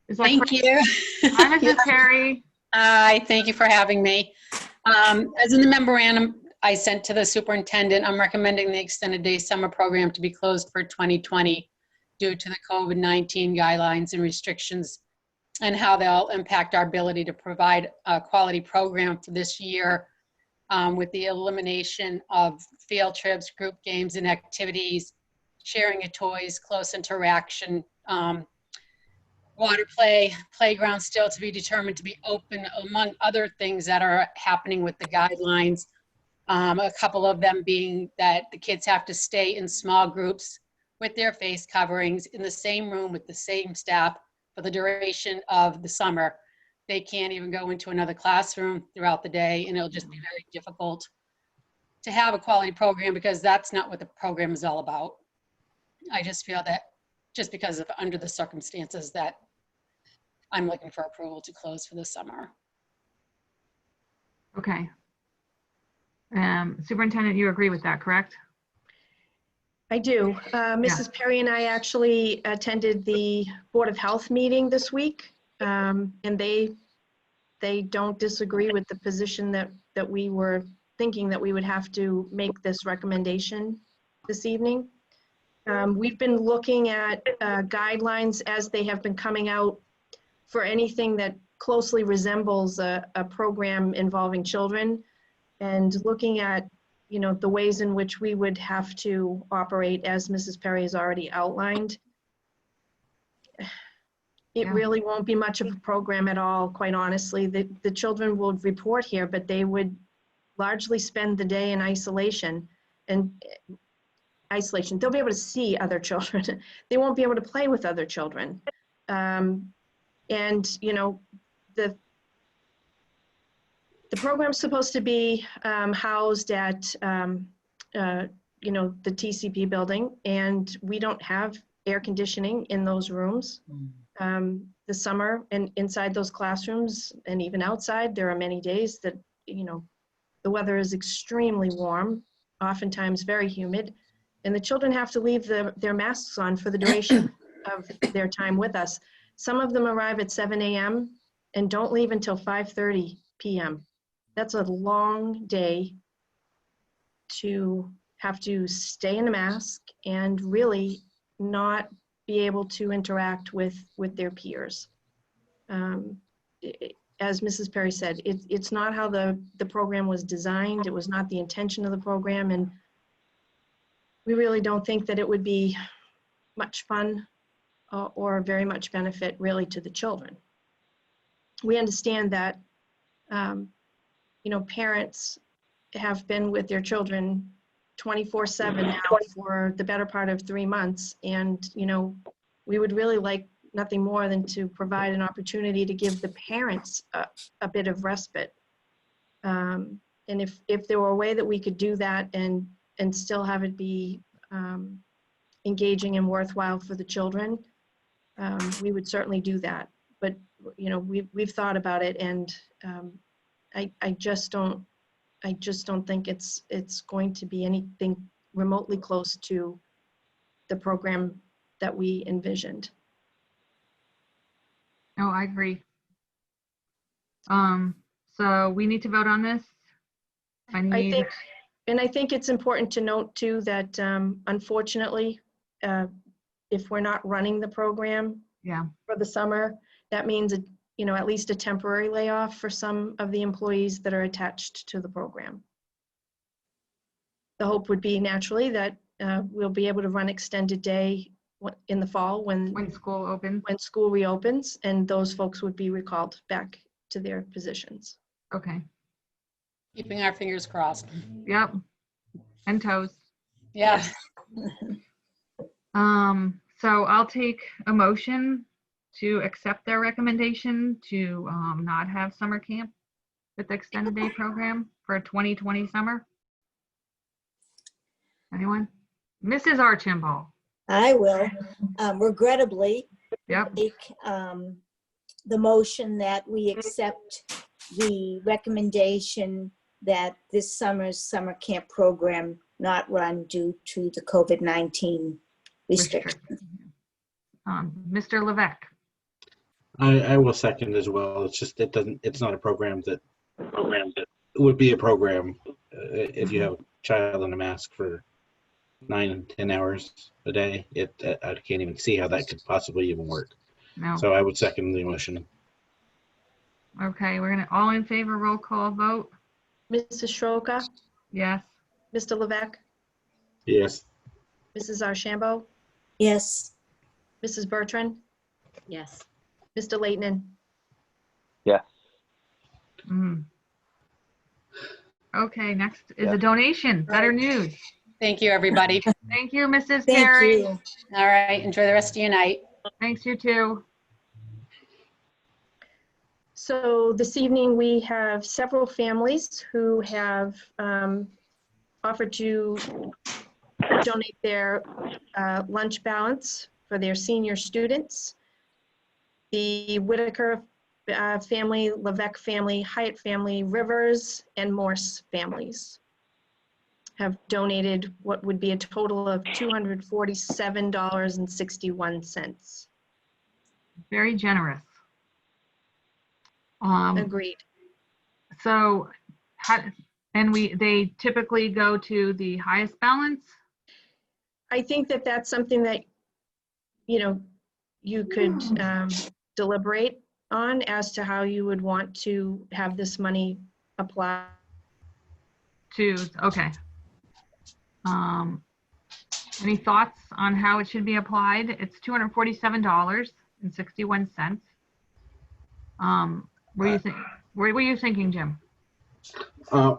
Is that Thank correct? you. Hi, Mrs. Perry. Hi, thank you for having me. As in the memorandum I sent to the superintendent, I'm recommending the extended day summer program to be closed for 2020 due to the COVID-19 guidelines and restrictions and how they'll impact our ability to provide a quality program for this year with the elimination of field trips, group games and activities, sharing of toys, close interaction, water play, playground still to be determined to be open, among other things that are happening with the guidelines. A couple of them being that the kids have to stay in small groups with their face coverings in the same room with the same staff for the duration of the summer. They can't even go into another classroom throughout the day, and it'll just be very difficult to have a quality program because that's not what the program is all about. I just feel that just because of under the circumstances that I'm looking for approval to close for the summer. Okay. Superintendent, you agree with that, correct? I do. Mrs. Perry and I actually attended the Board of Health meeting this week, and they don't disagree with the position that we were thinking that we would have to make this recommendation this evening. We've been looking at guidelines as they have been coming out for anything that closely resembles a program involving children, and looking at, you know, the ways in which we would have to operate as Mrs. Perry has already outlined. It really won't be much of a program at all, quite honestly. The children will report here, but they would largely spend the day in isolation. And isolation, they'll be able to see other children. They won't be able to play with other children. And, you know, the program's supposed to be housed at, you know, the TCP building, and we don't have air conditioning in those rooms. The summer and inside those classrooms and even outside, there are many days that, you know, the weather is extremely warm, oftentimes very humid, and the children have to leave their masks on for the duration of their time with us. Some of them arrive at 7 a.m. and don't leave until 5:30 p.m. That's a long day to have to stay in a mask and really not be able to interact with their peers. As Mrs. Perry said, it's not how the program was designed. It was not the intention of the program, and we really don't think that it would be much fun or very much benefit really to the children. We understand that parents have been with their children 24/7 now for the better part of 3 months, and we would really like nothing more than to provide an opportunity to give the parents a bit of respite. And if there were a way that we could do that and still have it be engaging and worthwhile for the children, we would certainly do that. But we've thought about it, and I just don't think it's going to be anything remotely close to the program that we envisioned. No, I agree. So we need to vote on this. I think it's important to note too that unfortunately, if we're not running the program for the summer, that means at least a temporary layoff for some of the employees that are attached to the program. The hope would be naturally that we'll be able to run extended day in the fall when school reopens, and those folks would be recalled back to their positions. Okay. Keeping our fingers crossed. Yep. And toes. Yeah. So I'll take a motion to accept their recommendation to not have summer camp with the extended day program for 2020 summer. Anyone? Mrs. Archambault. I will. Regrettably, Yep. make the motion that we accept the recommendation that this summer's summer camp program not run due to the COVID-19 restrictions. Mr. Levesque. I will second as well. It's just it's not a program that would be a program if you have a child in a mask for 9 and 10 hours a day. I can't even see how that could possibly even work. No. So I would second the motion. Okay, we're gonna all in favor, roll call vote. Mrs. Stroka? Yes. Mr. Levesque? Yes. Mrs. Archambault? Yes. Mrs. Bertrand? Yes. Mr. Leighton? Yes. Okay, next is a donation. Better news. Thank you, everybody. Thank you, Mrs. Thank Perry. you. All right. Enjoy the rest of your night. Thanks, you too. So this evening we have several families who have offered to donate their lunch balance for their senior students. The Whitaker family, Levesque family, Hyatt family, Rivers, and Morse families have donated what would be a total of $247.61. Very generous. Agreed. So, they typically go to the highest balance? I think that that's something that, you could deliberate on as to how you would want to have this money applied. Okay. Any thoughts on how it should be applied? It's $247.61. What were you thinking, Jim? Well,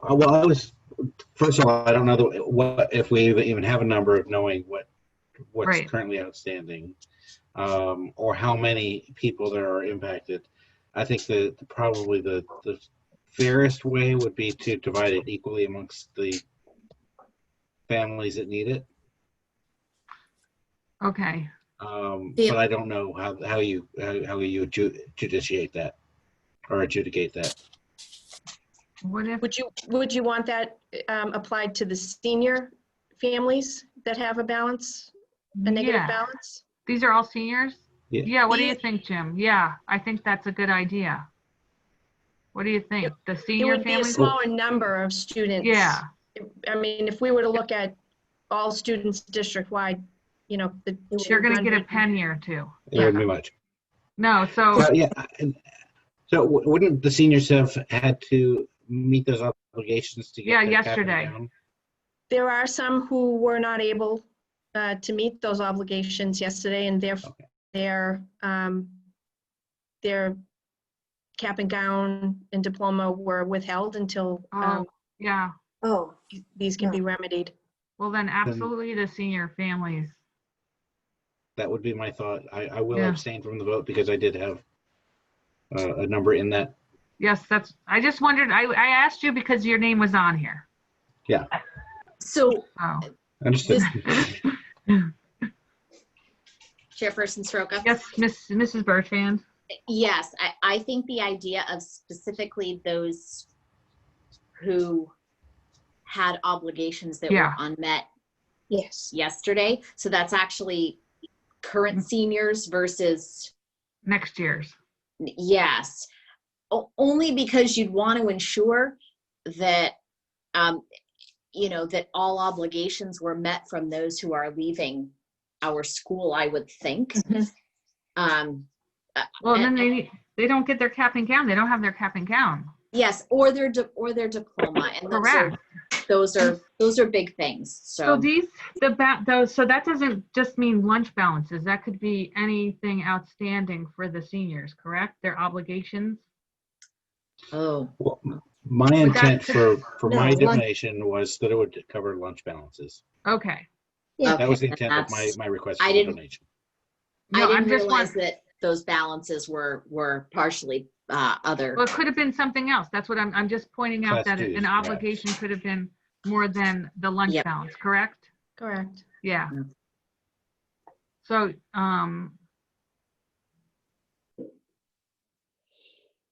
first of all, I don't know what if we even have a number of knowing what's Right. currently outstanding, or how many people there are impacted. I think that probably the fairest way would be to divide it equally amongst the families that need it. Okay. But I don't know how you judiciate that or adjudicate that. Would you want that applied to the senior families that have a balance, a negative balance? These are all seniors? Yeah. Yeah, what do you think, Jim? Yeah, I think that's a good idea. What do you think? The It senior would be a families? smaller number of students. Yeah. I mean, if we were to look at all students district-wide, you know, You're going to get a penny or two. It wouldn't be much. No, so Yeah. So wouldn't the seniors have had to meet those obligations to get yeah, their cap and yesterday. gown? there are some who were not able to meet those obligations yesterday, and their cap and gown and diploma were withheld until yeah. these can be remedied. Well, then absolutely the senior families. That would be my thought. I will Yeah. abstain from the vote because I did have a number in that. Yes, I just wondered, I asked you because your name was on here. Yeah. So, Understood. Chairperson Soroka? Yes, Mrs. Bertrand. Yes, I think the idea of specifically those who had obligations that were unmet yesterday. So that's actually current seniors versus next year's. Yes. Only because you'd want to ensure that, you know, that all obligations were met from those who are leaving our school, I would think. Well, then they don't get their cap and gown. They don't have their cap and gown. Yes, or their diploma, and Correct. those are big things. So so that doesn't just mean lunch balances. That could be anything outstanding for the seniors, correct? Their obligations. Oh. Well, my intent for my donation was that it would cover lunch balances. Okay. Yeah. That was the intent of my request for the donation. I didn't realize that those balances were partially other. Well, it could have been something else. That's what I'm just pointing out, Class that twos, an obligation could have been more than the lunch balance, correct? Correct. Yeah. So, how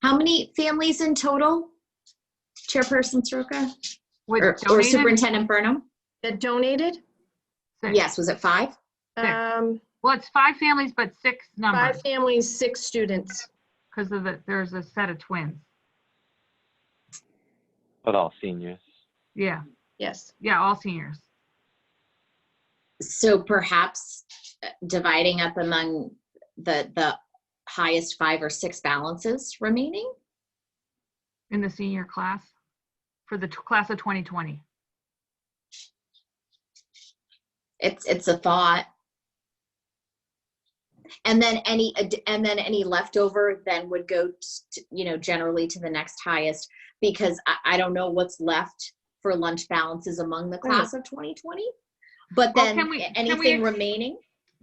many families in total, Chairperson Soroka? Or donated? Superintendent Burnham? That donated? Yes, was it 5? Well, it's 5 families, but 6 numbers. 5 families, 6 students. Because of there's a set of twins. But all seniors. Yeah. Yes. Yeah, all seniors. So perhaps dividing up among the highest 5 or 6 balances remaining? In the senior class, for the class of 2020. It's a thought. And then any leftover then would go to, you know, generally to the next highest, because I don't know what's left for lunch balances among the class of 2020. But then anything remaining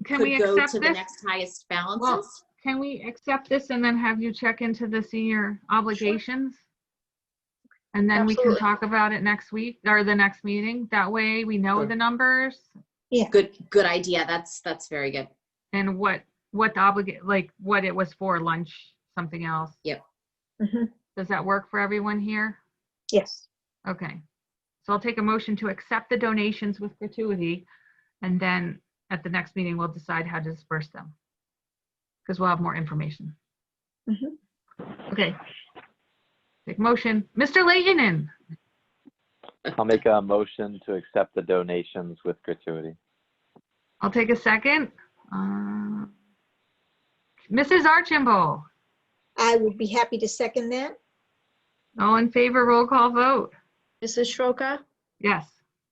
could go to the next highest balances. Well, can we accept this and then have you check into the senior obligations? And then we can talk about it next week or the next meeting. That way we know the numbers. Yeah. Good idea. That's very good. And what what it was for, lunch, something else. Yep. Does that work for everyone here? Yes. Okay. So I'll take a motion to accept the donations with gratuity, and then at the next meeting, we'll decide how to disperse them, because we'll have more information. Okay. Take motion. Mr. Leighton. I'll make a motion to accept the donations with gratuity. I'll take a second. Mrs. Archambault. I would be happy to second that. All in favor, roll call vote. Mrs. Stroka? Yes.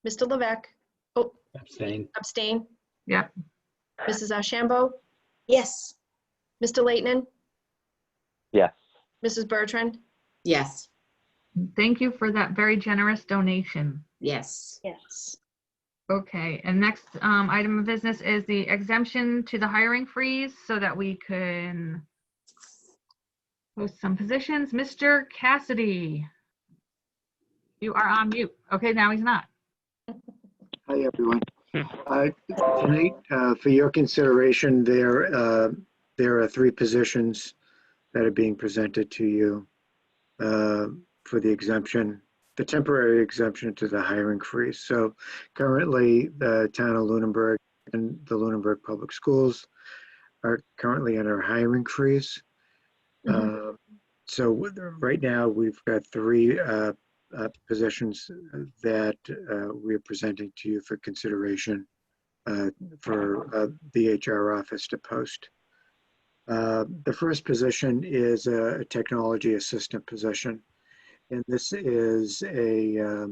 Mr. Levesque? Oh. Abstain. Abstain? Yep. Mrs. Archambault? Yes. Mr. Leighton? Yes. Mrs. Bertrand? Yes. Thank you for that very generous donation. Yes. Yes. Okay, and next item of business is the exemption to the hiring freeze so that we can post some positions. Mr. Cassidy, you are on mute. Okay, now he's not. Hi, everyone. Tonight, for your consideration, there are 3 positions that are being presented to you for the exemption, the temporary exemption to the hiring freeze. So currently, the town of Lunenburg and the Lunenburg Public Schools are currently under hiring freeze. Right now, we've got three positions that we are presenting to you for consideration for the HR office to post. The first position is a technology assistant position, and this is a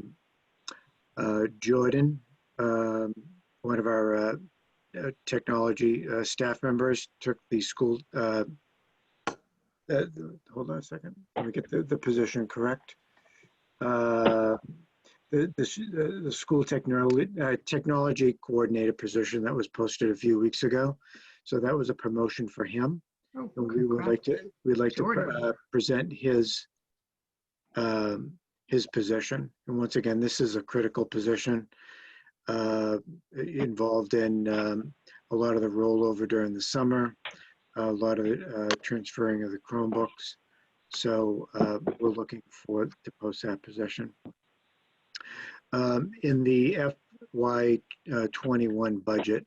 Jordan, one of our technology staff members, took the school. Hold on a second. Let me get the position correct. The school technology coordinator position that was posted a few weeks ago. So that was a promotion for him. Oh, and we'd like to present his position. And once again, this is a critical position involved in a lot of the rollover during the summer, a lot of the transferring of the Chromebooks. So we're looking to post that position. In the FY21 budget,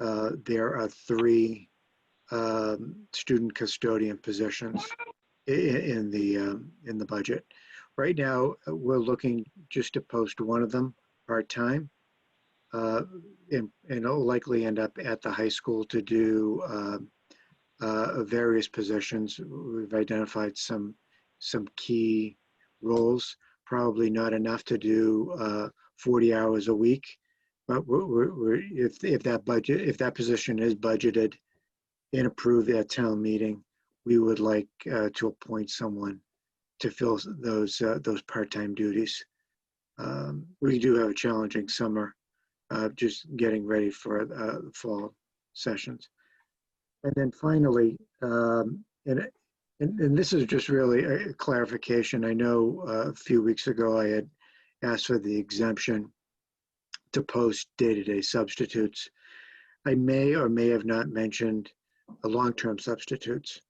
there are three student custodian positions in the budget. Right now, we're looking just to post one of them part-time, and it'll likely end up at the high school to do various positions. We've identified some key roles, probably not enough to do 40 hours a week, but if that position is budgeted and approved at town meeting, we would like to appoint someone to fill those part-time duties. We do have a challenging summer, just getting ready for the fall sessions. And then finally, and this is just really a clarification. I know a few weeks ago I had asked for the exemption to post day-to-day substitutes. I may or may have not mentioned long-term substitutes,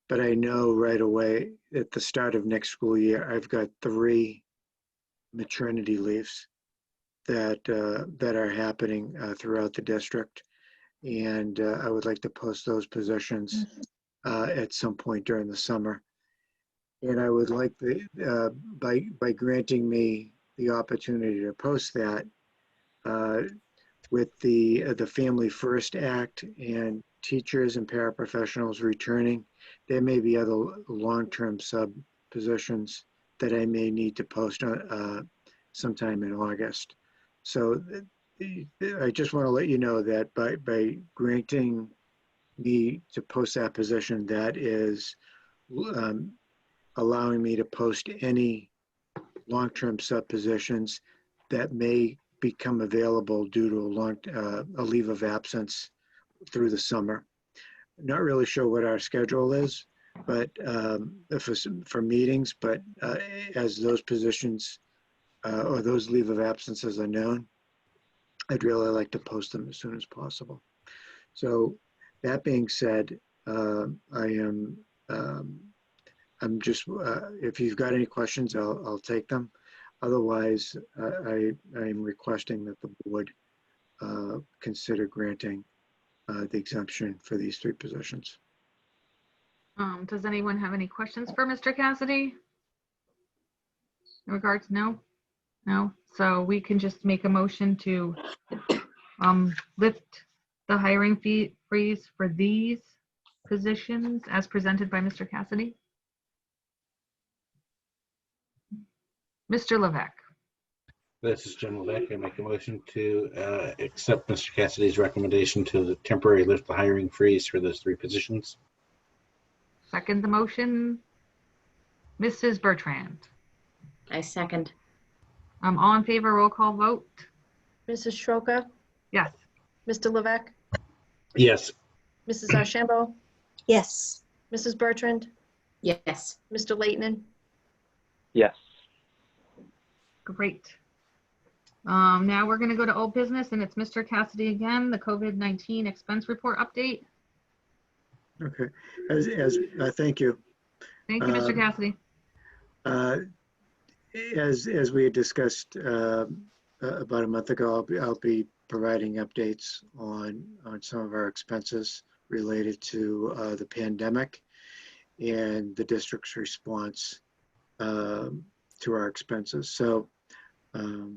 but I know right away at the start of next school year, I've got 3 maternity leaves that are happening throughout the district. And I would like to post those positions at some point during the summer. And I would like by granting me the opportunity to post that with the Family First Act and teachers and paraprofessionals returning, there may be other long-term sub positions that I may need to post sometime in August. So I just want to let you know that by granting me to post that position, that is allowing me to post any long-term sub positions that may become available due to a leave of absence through the summer. Not really sure what our schedule is, but for meetings, but as those positions or those leave of absences are known, I'd really like to post them as soon as possible. So that being said, I'm just, if you've got any questions, I'll take them. Otherwise, I'm requesting that the board consider granting the exemption for these 3 positions. Does anyone have any questions for Mr. Cassidy? In regards, no? No? So we can just make a motion to lift the hiring fee freeze for these positions as presented by Mr. Cassidy? Mr. Levesque. This is Jim Levesque. I make a motion to accept Mr. Cassidy's recommendation to temporarily lift the hiring freeze for those 3 positions. Second the motion. Mrs. Bertrand. I second. All in favor, roll call vote. Mrs. Stroka, Yes. Mr. Levesque, Yes. Mrs. Archambault, Yes. Mrs. Bertrand, Yes. Mr. Leighton. Yes. Great. Now we're going to go to old business, and it's Mr. Cassidy again, the COVID-19 expense report update. Okay, thank you. Thank you, Mr. Cassidy. As we had discussed about a month ago, I'll be providing updates on some of our expenses related to the pandemic. and the district's response to our expenses. So for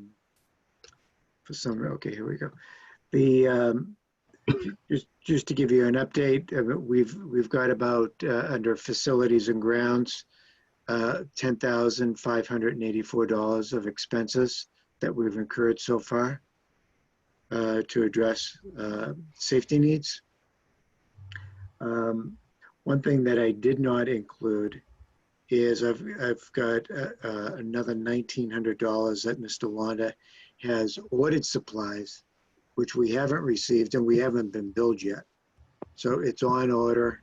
some, okay, here we go. The just to give you an update, we've got about under facilities and grounds, $10,584 of expenses that we've incurred so far to address safety needs. One thing that I did not include is I've got another $1,900 that Mr. Londa has ordered supplies, which we haven't received and we haven't been billed yet. So it's on order.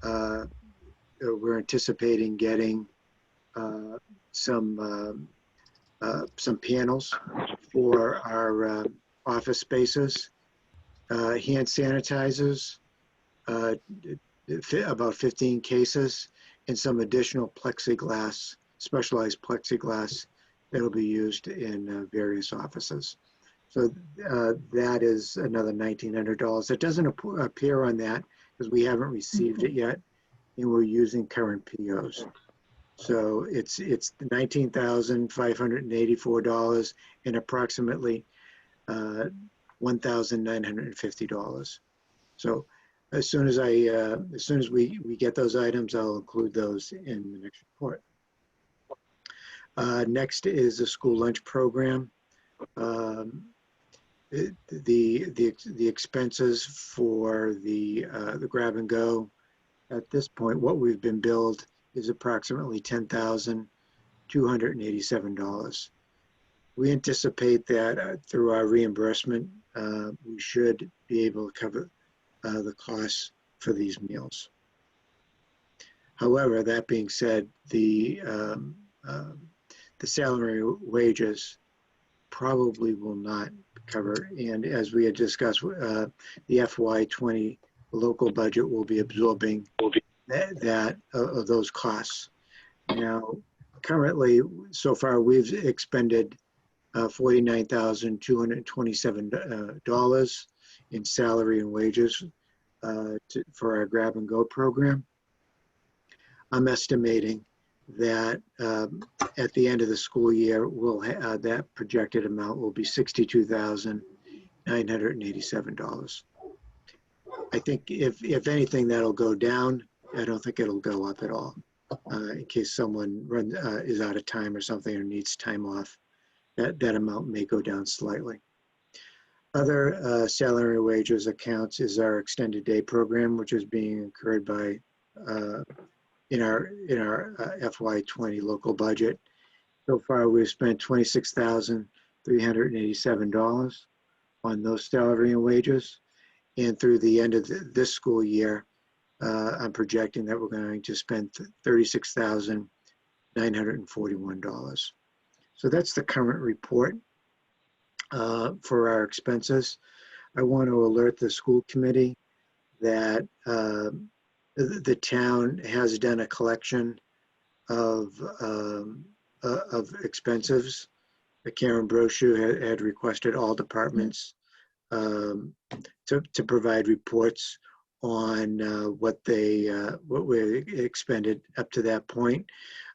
We're anticipating getting some panels for our office spaces, hand sanitizers, about 15 cases, and some additional plexiglass, specialized plexiglass that'll be used in various offices. So that is another $1,900. It doesn't appear on that because we haven't received it yet, and we're using current POs. So it's $19,584 and approximately $1,950. So as soon as we get those items, I'll include those in the next report. Next is the school lunch program. The expenses for the grab and go at this point, what we've been billed is approximately $10,287. We anticipate that through our reimbursement, we should be able to cover the costs for these meals. However, that being said, the salary wages probably will not cover. And as we had discussed, the FY20 local budget will be absorbing those costs. Now, currently, so far, we've expended $49,227 in salary and wages for our grab and go program. I'm estimating that at the end of the school year, that projected amount will be $62,987. I think if anything, that'll go down. I don't think it'll go up at all. In case someone is out of time or something or needs time off, that amount may go down slightly. Other salary wages accounts is our extended day program, which is being incurred by in our FY20 local budget. So far, we've spent $26,387 on those salary and wages. And through the end of this school year, I'm projecting that we're going to spend $36,941. So that's the current report for our expenses. I want to alert the school committee that the town has done a collection of expenses. Karen Brochu had requested all departments to provide reports on what we expended up to that point.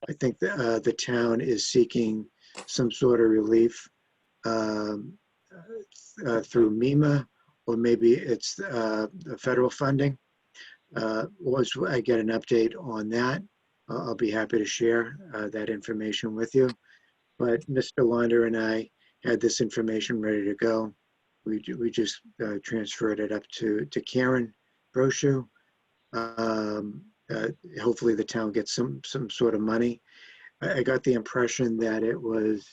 I think the town is seeking some sort of relief through MEMA, or maybe it's federal funding. Once I get an update on that, I'll be happy to share that information with you. But Mr. Londa and I had this information ready to go. We just transferred it up to Karen Brochu. Hopefully the town gets some sort of money. I got the impression that it was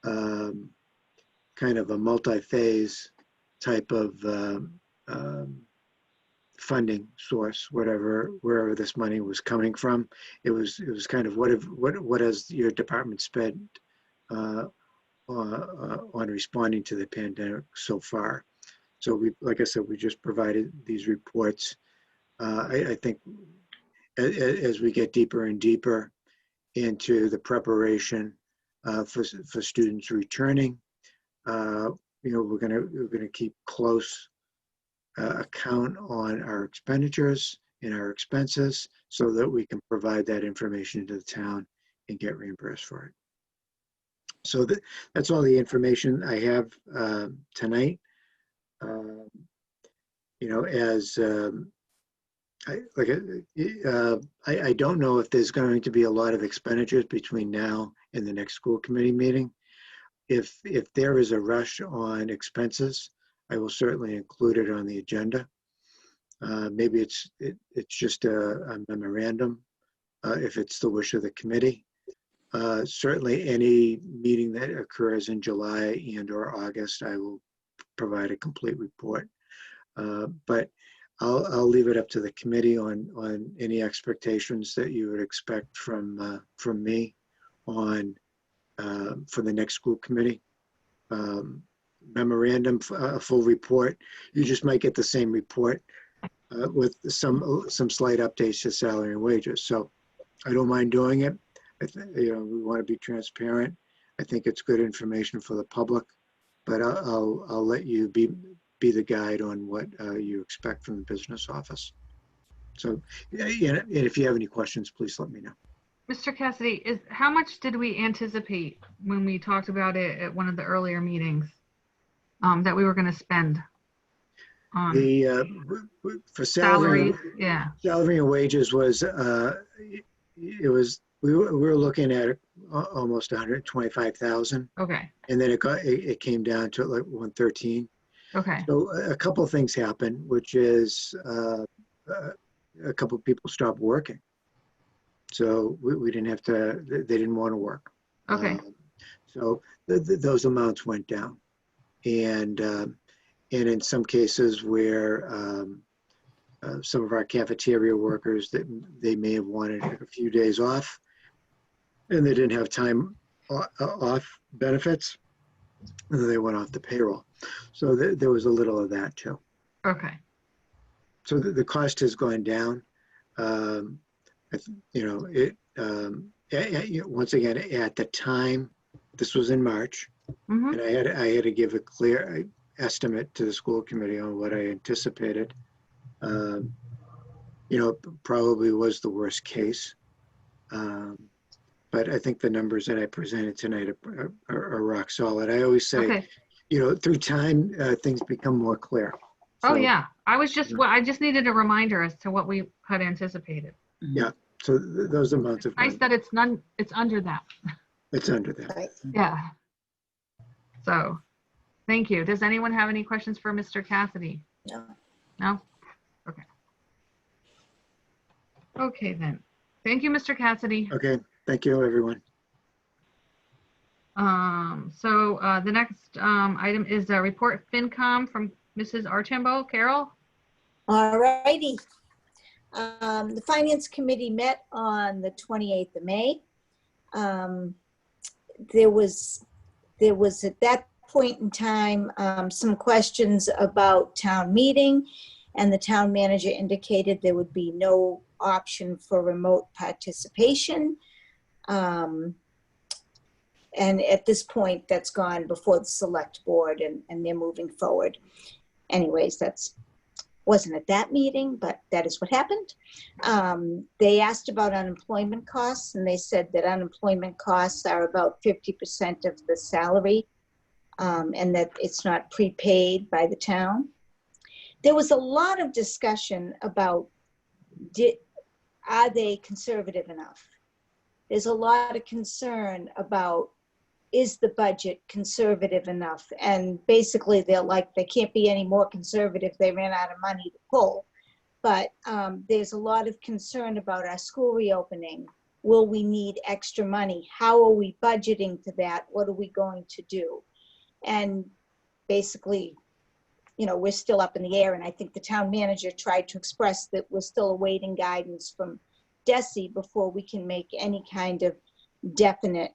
kind of a multi-phase type of funding source, wherever this money was coming from. It was kind of what has your department spent on responding to the pandemic so far. So we, like I said, we just provided these reports. I think as we get deeper and deeper into the preparation for students returning, we're gonna keep close account on our expenditures in our expenses so that we can provide that information to the town and get reimbursed for it. So that's all the information I have tonight. You know, as I don't know if there's going to be a lot of expenditures between now and the next school committee meeting. If there is a rush on expenses, I will certainly include it on the agenda. Maybe it's just a memorandum if it's the wish of the committee. Certainly any meeting that occurs in July and or August, I will provide a complete report. But I'll leave it up to the committee on any expectations that you would expect from me on for the next school committee. Memorandum, a full report. You just might get the same report with some slight updates to salary and wages. So I don't mind doing it. You know, we want to be transparent. I think it's good information for the public, but I'll let you be the guide on what you expect from the business office. So, and if you have any questions, please let me know. Mr. Cassidy, how much did we anticipate when we talked about it at one of the earlier meetings that we were going to spend on for salary? Yeah. Salary and wages was we were looking at almost 125,000. Okay. And then it came down to like 113. Okay. So a couple of things happened, which is a couple of people stopped working. So we didn't have to, they didn't want to work. Okay. So those amounts went down. And in some cases where some of our cafeteria workers, that they may have wanted a few days off and they didn't have time off benefits, and then they went off the payroll. So there was a little of that too. Okay. So the cost has gone down. You know, once again, at the time, this was in March, and I had to give a clear estimate to the school committee on what I anticipated. You know, probably was the worst case. But I think the numbers that I presented tonight are rock solid. I always say, you know, through time, things become more clear. So, yeah, I just needed a reminder as to what we had anticipated. Yeah, so those amounts of nice that it's under that. It's under that. Right. Yeah. So, thank you. Does anyone have any questions for Mr. Cassidy? No. No? Okay. Okay then. Thank you, Mr. Cassidy. Okay. Thank you, everyone. So the next item is a report FinCom from Mrs. Archambault. Carol? All righty. The Finance Committee met on the 28th of May. There was at that point in time some questions about town meeting, and the town manager indicated there would be no option for remote participation. And at this point, that's gone before the select board, and they're moving forward. Anyways, wasn't at that meeting, but that is what happened. They asked about unemployment costs, and they said that unemployment costs are about 50% of the salary, and that it's not prepaid by the town. There was a lot of discussion about, are they conservative enough? There's a lot of concern about, is the budget conservative enough? And basically they're like, they can't be any more conservative. They ran out of money to pull. But there's a lot of concern about our school reopening. Will we need extra money? How are we budgeting to that? What are we going to do? And basically, you know, we're still up in the air. And I think the town manager tried to express that we're still awaiting guidance from DESE before we can make any kind of definite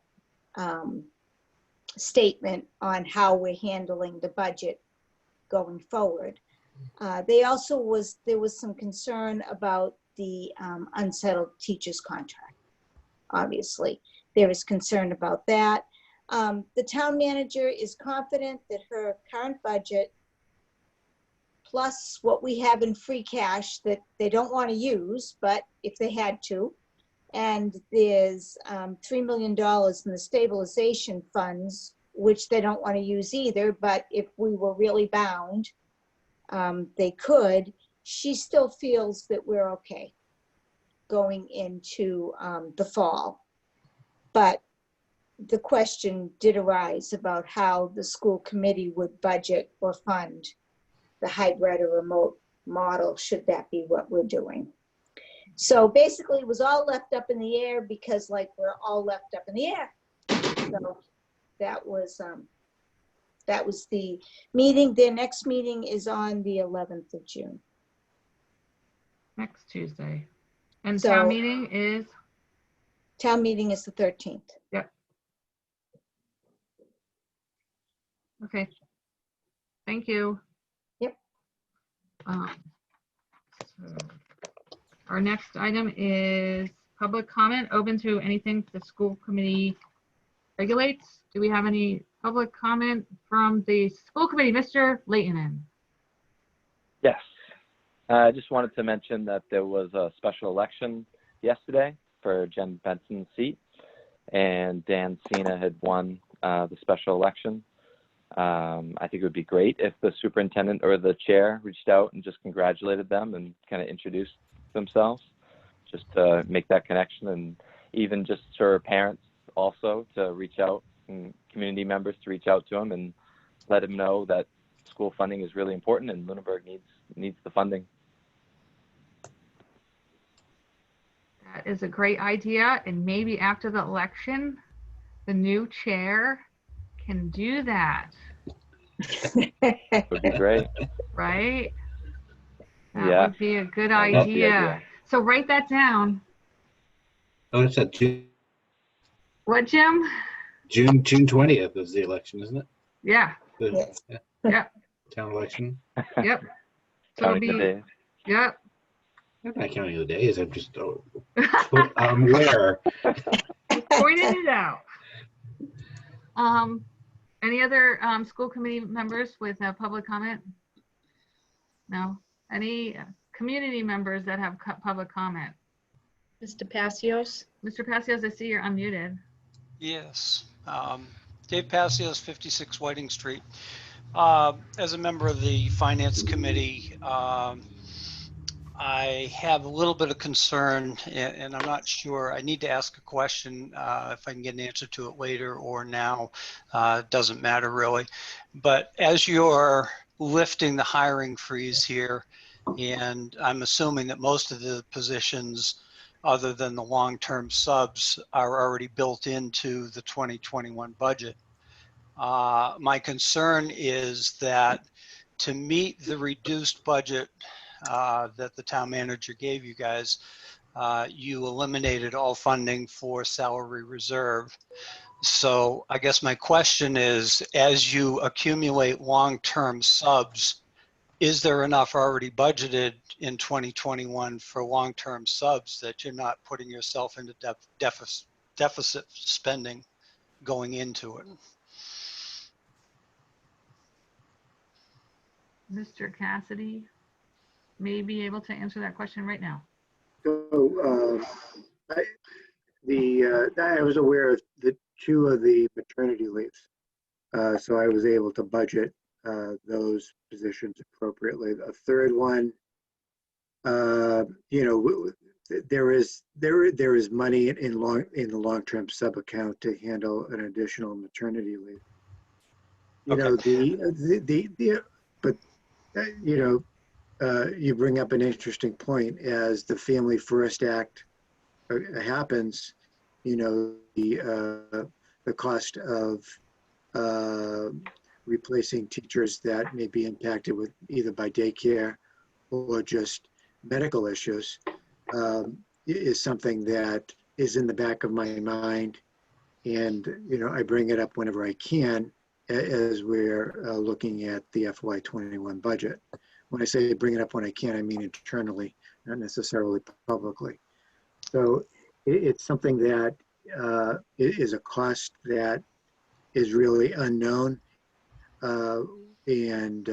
statement on how we're handling the budget going forward. There was some concern about the unsettled teachers contract. Obviously, there is concern about that. The town manager is confident that her current budget plus what we have in free cash that they don't want to use, but if they had to. And there's $3 million in the stabilization funds, which they don't want to use either, but if we were really bound, they could. She still feels that we're okay going into the fall. But the question did arise about how the school committee would budget or fund the hybrid or remote model, should that be what we're doing. So basically it was all left up in the air because like we're all left up in the air. So that was the meeting. Their next meeting is on the 11th of June. Next Tuesday. And So- town meeting is? Town meeting is the 13th. Yep. Okay. Thank you. Yep. So our next item is public comment open to anything the school committee regulates. Do we have any public comment from the school committee? Mr. Leighton. Yes. I just wanted to mention that there was a special election yesterday for Jen Benson's seat, and Dan Cena had won the special election. I think it would be great if the superintendent or the chair reached out and just congratulated them and kind of introduced themselves, just to make that connection, and even just for parents also to reach out and community members to reach out to them and let them know that school funding is really important and Lunenburg needs the funding. That is a great idea. And maybe after the election, the new chair can do that. Would be great. Right? That Yeah. would be a good I love the idea. idea. So write that down. Oh, it's at June What, Jim? 20th is the election, isn't it? Yeah. The, Yes. Yep. town election. Yep. So it'll Counting the be, days. yep. I'm not counting the days. I'm just I'm aware. Pointed it out. Any other school committee members with public comment? No. Any community members that have public comment? Mr. Passios? Mr. Passios, I see you're unmuted. Yes. Dave Passios, 56 Whiting Street. As a member of the Finance Committee, I have a little bit of concern, and I'm not sure. I need to ask a question. If I can get an answer to it later or now, it doesn't matter really. But as you're lifting the hiring freeze here, and I'm assuming that most of the positions other than the long-term subs are already built into the 2021 budget. My concern is that to meet the reduced budget that the town manager gave you guys, you eliminated all funding for salary reserve. So I guess my question is, as you accumulate long-term subs, is there enough already budgeted in 2021 for long-term subs that you're not putting yourself into deficit spending going into it? Mr. Cassidy may be able to answer that question right now. So I was aware of the 2 of the maternity leaves. So I was able to budget those positions appropriately. A third one, you know, there is money in the long-term sub account to handle an additional maternity leave. You know, you bring up an interesting point. As the Family First Act happens, you know, the cost of replacing teachers that may be impacted with either by daycare or just medical issues is something that is in the back of my mind. And, you know, I bring it up whenever I can as we're looking at the FY21 budget. When I say bring it up when I can, I mean internally, not necessarily publicly. So it's something that is a cost that is really unknown. And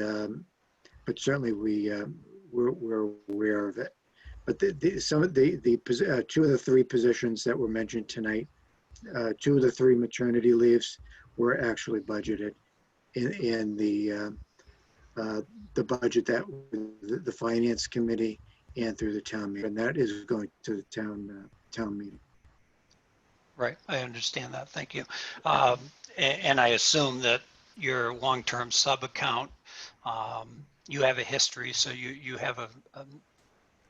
but certainly we're aware of it. But some of two of the three positions that were mentioned tonight, 2 of the 3 maternity leaves were actually budgeted in the budget that the finance committee and through the town meeting, and that is going to the town meeting. Right, I understand that. Thank you. And I assume that your long-term sub account, you have a history, so you have an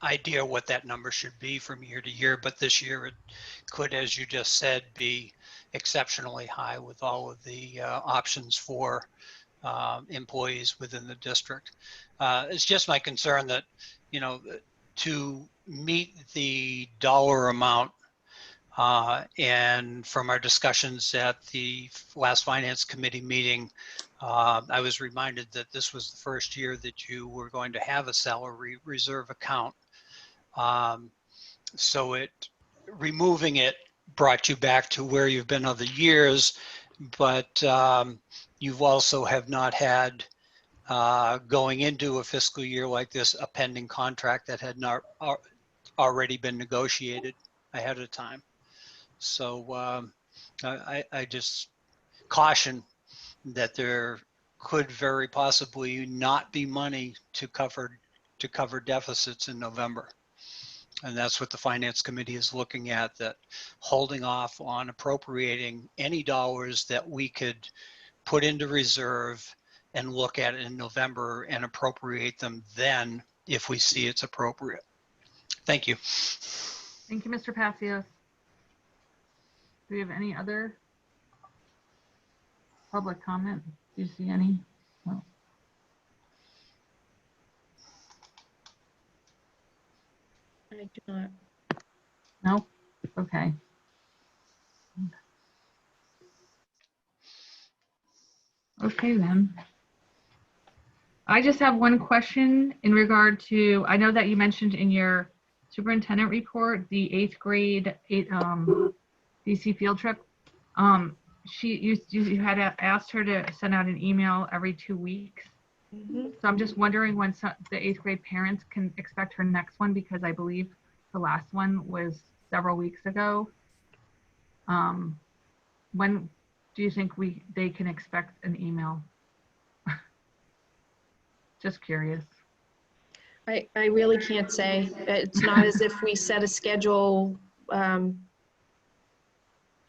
idea what that number should be from year to year, but this year it could, as you just said, be exceptionally high with all of the options for employees within the district. It's just my concern that, to meet the dollar amount, and from our discussions at the last finance committee meeting, I was reminded that this was the first year that you were going to have a salary reserve account. So removing it brought you back to where you've been other years, but you've also have not had, going into a fiscal year like this, a pending contract that had not already been negotiated ahead of time. So I just caution that there could very possibly not be money to cover deficits in November. And that's what the finance committee is looking at, that holding off on appropriating any dollars that we could put into reserve and look at it in November and appropriate them then if we see it's appropriate. Thank you. Thank you, Mr. Passios. Do we have any other public comment? Do you see any? No. I do not. No? Okay. Okay then. I just have one question in regard to, I know that you mentioned in your superintendent report, the 8th grade DC field trip. You had asked her to send out an email every 2 weeks. So I'm just wondering when the 8th grade parents can expect her next one, because I believe the last one was several weeks ago. When do you think they can expect an email? Just curious. I really can't say. It's not as if we set a schedule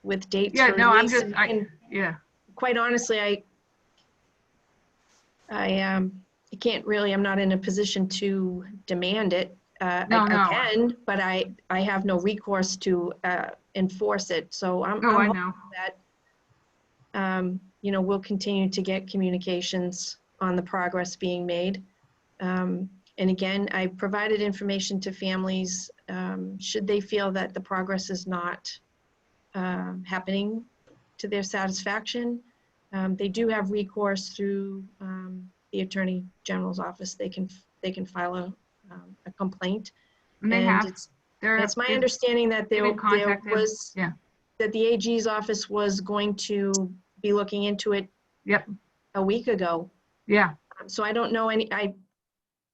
with dates. Yeah, for no, I'm release. just, yeah. Quite honestly, I can't really, I'm not in a position to demand it. I can, but I have no recourse to enforce it. So I'm I hoping know that, we'll continue to get communications on the progress being made. And again, I provided information to families, should they feel that the progress is not happening to their satisfaction. They do have recourse through the Attorney General's office. They can file a complaint. And they have. It's my understanding that there was that the AG's office was going to be looking into it. Yep. A week ago. Yeah. So I don't know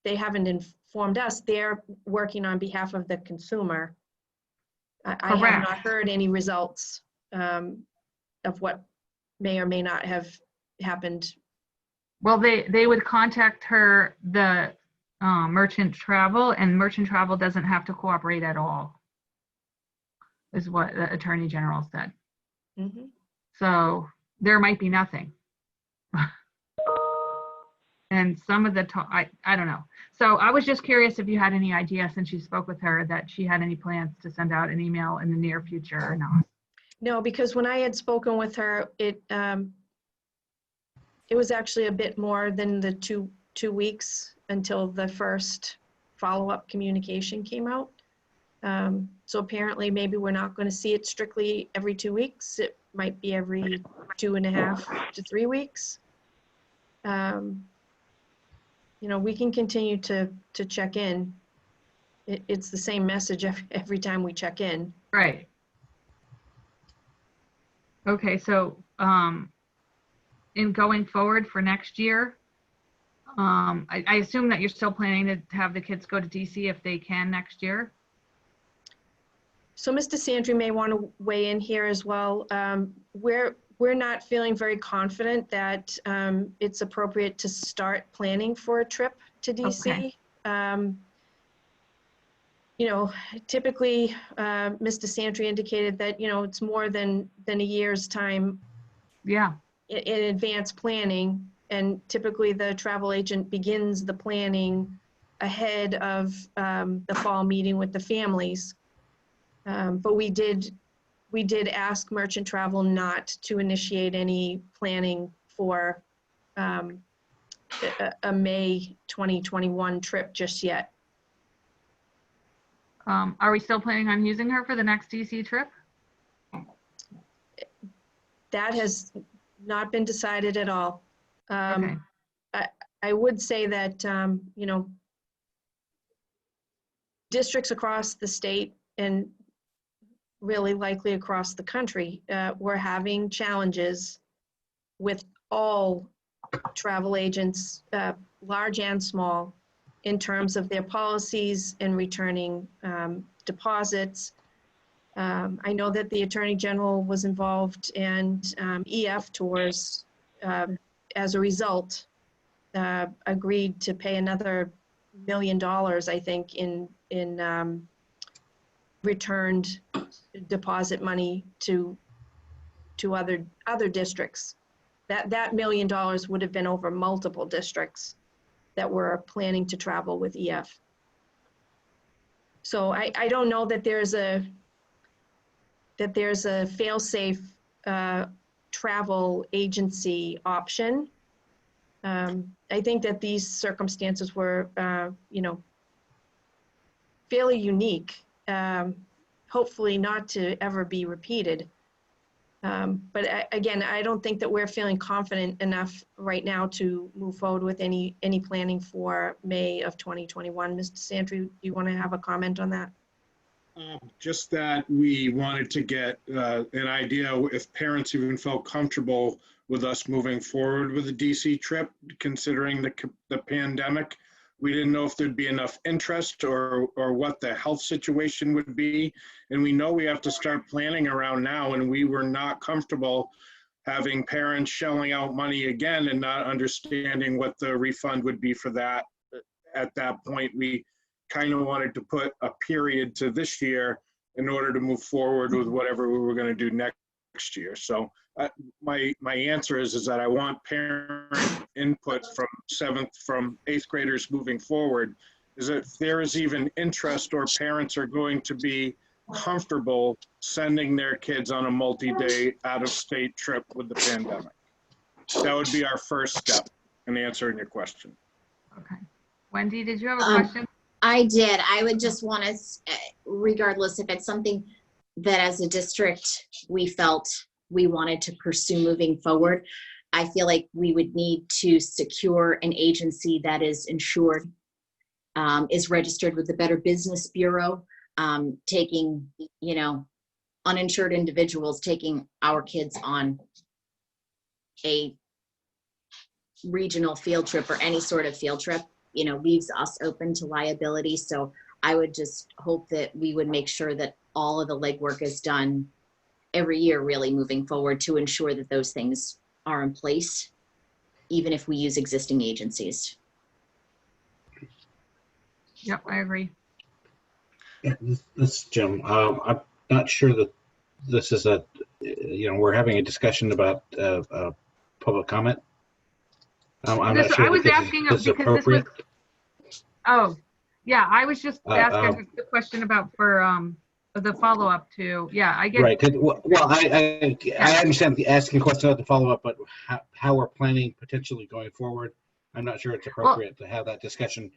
they haven't informed us. They're working on behalf of the consumer. I have not heard any results of what may or may not have happened. Well, they would contact the merchant travel, and merchant travel doesn't have to cooperate at all, is what the Attorney General said. Mm-hmm. So there might be nothing. And some of the I don't know. So I was just curious if you had any idea, since you spoke with her, that she had any plans to send out an email in the near future or not. No, because when I had spoken with her, it was actually a bit more than the two weeks until the first follow-up communication came out. So apparently maybe we're not going to see it strictly every 2 weeks. It might be every 2.5 to 3 weeks. We can continue to check in. It's the same message every time we check in. Right. Okay, so in going forward for next year, I assume that you're still planning to have the kids go to DC if they can next year. So Mr. Sandry may want to weigh in here as well. We're not feeling very confident that it's appropriate to start planning for a trip to DC. Okay. You know, typically, Mr. Sandry indicated that, you know, it's more than a year's time. Yeah. In advance planning, and typically the travel agent begins the planning ahead of the fall meeting with the families. But we did ask Merchant Travel not to initiate any planning for a May 2021 trip just yet. Are we still planning on using her for the next DC trip? That has not been decided at all. Okay. I would say that, you know, districts across the state and really likely across the country were having challenges with all travel agents, large and small, in terms of their policies and returning deposits. I know that the Attorney General was involved, and EF Tours, as a result, agreed to pay another $1 million, I think, in returned deposit money to other districts. That $1 million would have been over multiple districts that were planning to travel with EF. So I don't know that there's a fail-safe travel agency option. I think that these circumstances were, you know, fairly unique. Hopefully not to ever be repeated. But again, I don't think that we're feeling confident enough right now to move forward with any planning for May of 2021. Mr. Sandry, do you want to have a comment on that? Just that we wanted to get an idea if parents even felt comfortable with us moving forward with the DC trip, considering the pandemic. We didn't know if there'd be enough interest or what the health situation would be. And we know we have to start planning around now, and we were not comfortable having parents shelling out money again and not understanding what the refund would be for that. At that point, we kind of wanted to put a period to this year in order to move forward with whatever we were going to do next year. So my answer is that I want parent input from 8th graders moving forward, is that if there is even interest or parents are going to be comfortable sending their kids on a multi-day out-of-state trip with the pandemic. That would be our first step in answering your question. Okay. Wendy, did you have a question? I did. I would just want to, regardless if it's something that as a district we felt we wanted to pursue moving forward, I feel like we would need to secure an agency that is insured, is registered with the Better Business Bureau, taking, you know, uninsured individuals taking our kids on a regional field trip or any sort of field trip, you know, leaves us open to liability. So I would just hope that we would make sure that all of the legwork is done every year, really moving forward, to ensure that those things are in place, even if we use existing agencies. Yep, I agree. Yeah, this is Jim. I'm not sure that this is you know, we're having a discussion about public comment. I'm not sure I was asking this is because appropriate. this was, oh, yeah, I was just asking the question about for the follow-up to, yeah, I get. Right. Well, I understand asking a question about the follow-up, but how we're planning potentially going forward, I'm not sure it's appropriate to have that discussion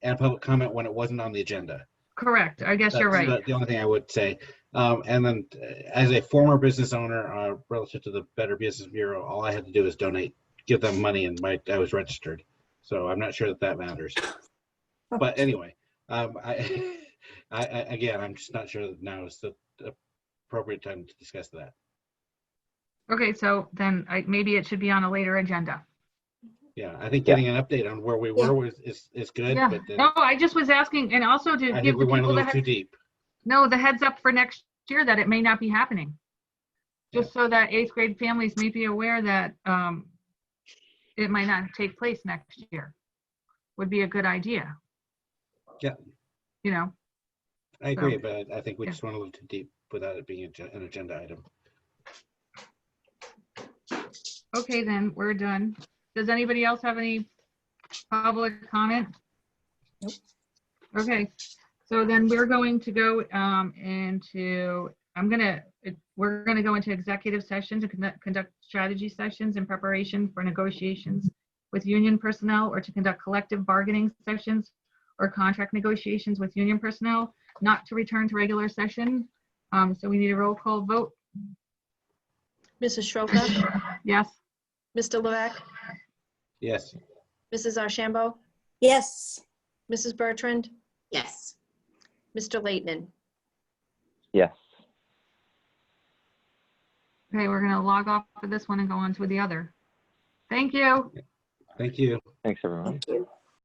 and public comment when it wasn't on the agenda. Correct. I guess you're right. That's the only thing I would say. And then as a former business owner relative to the Better Business Bureau, all I had to do is donate, give them money, and I was registered. So I'm not sure that matters. But anyway, again, I'm just not sure that now is the appropriate time to discuss that. Okay, so then maybe it should be on a later agenda. Yeah, I think getting an update on where we were is good, Yeah. but then No, I just was asking, and also to I give think we the went a people little too that deep. no, the heads up for next year that it may not be happening. Just so that 8th grade families may be aware that it might not take place next year. Would be a good idea. Yeah. You know. I agree, but I think we yeah. just went a little too deep without it being an agenda item. Okay, then we're done. Does anybody else have any public comment? Nope. Okay, so then we're going to go we're gonna go into executive session to conduct strategy sessions in preparation for negotiations with union personnel or to conduct collective bargaining sessions or contract negotiations with union personnel, not to return to regular session. So we need a roll call vote. Mrs. Schroka? Yes. Mr. Levesque? Yes. Mrs. Archambault? Yes. Mrs. Bertrand? Yes. Mr. Leighton? Yes. Okay, we're gonna log off of this one and go on to the other. Thank you. Thank you. Thanks, everyone. Thank you.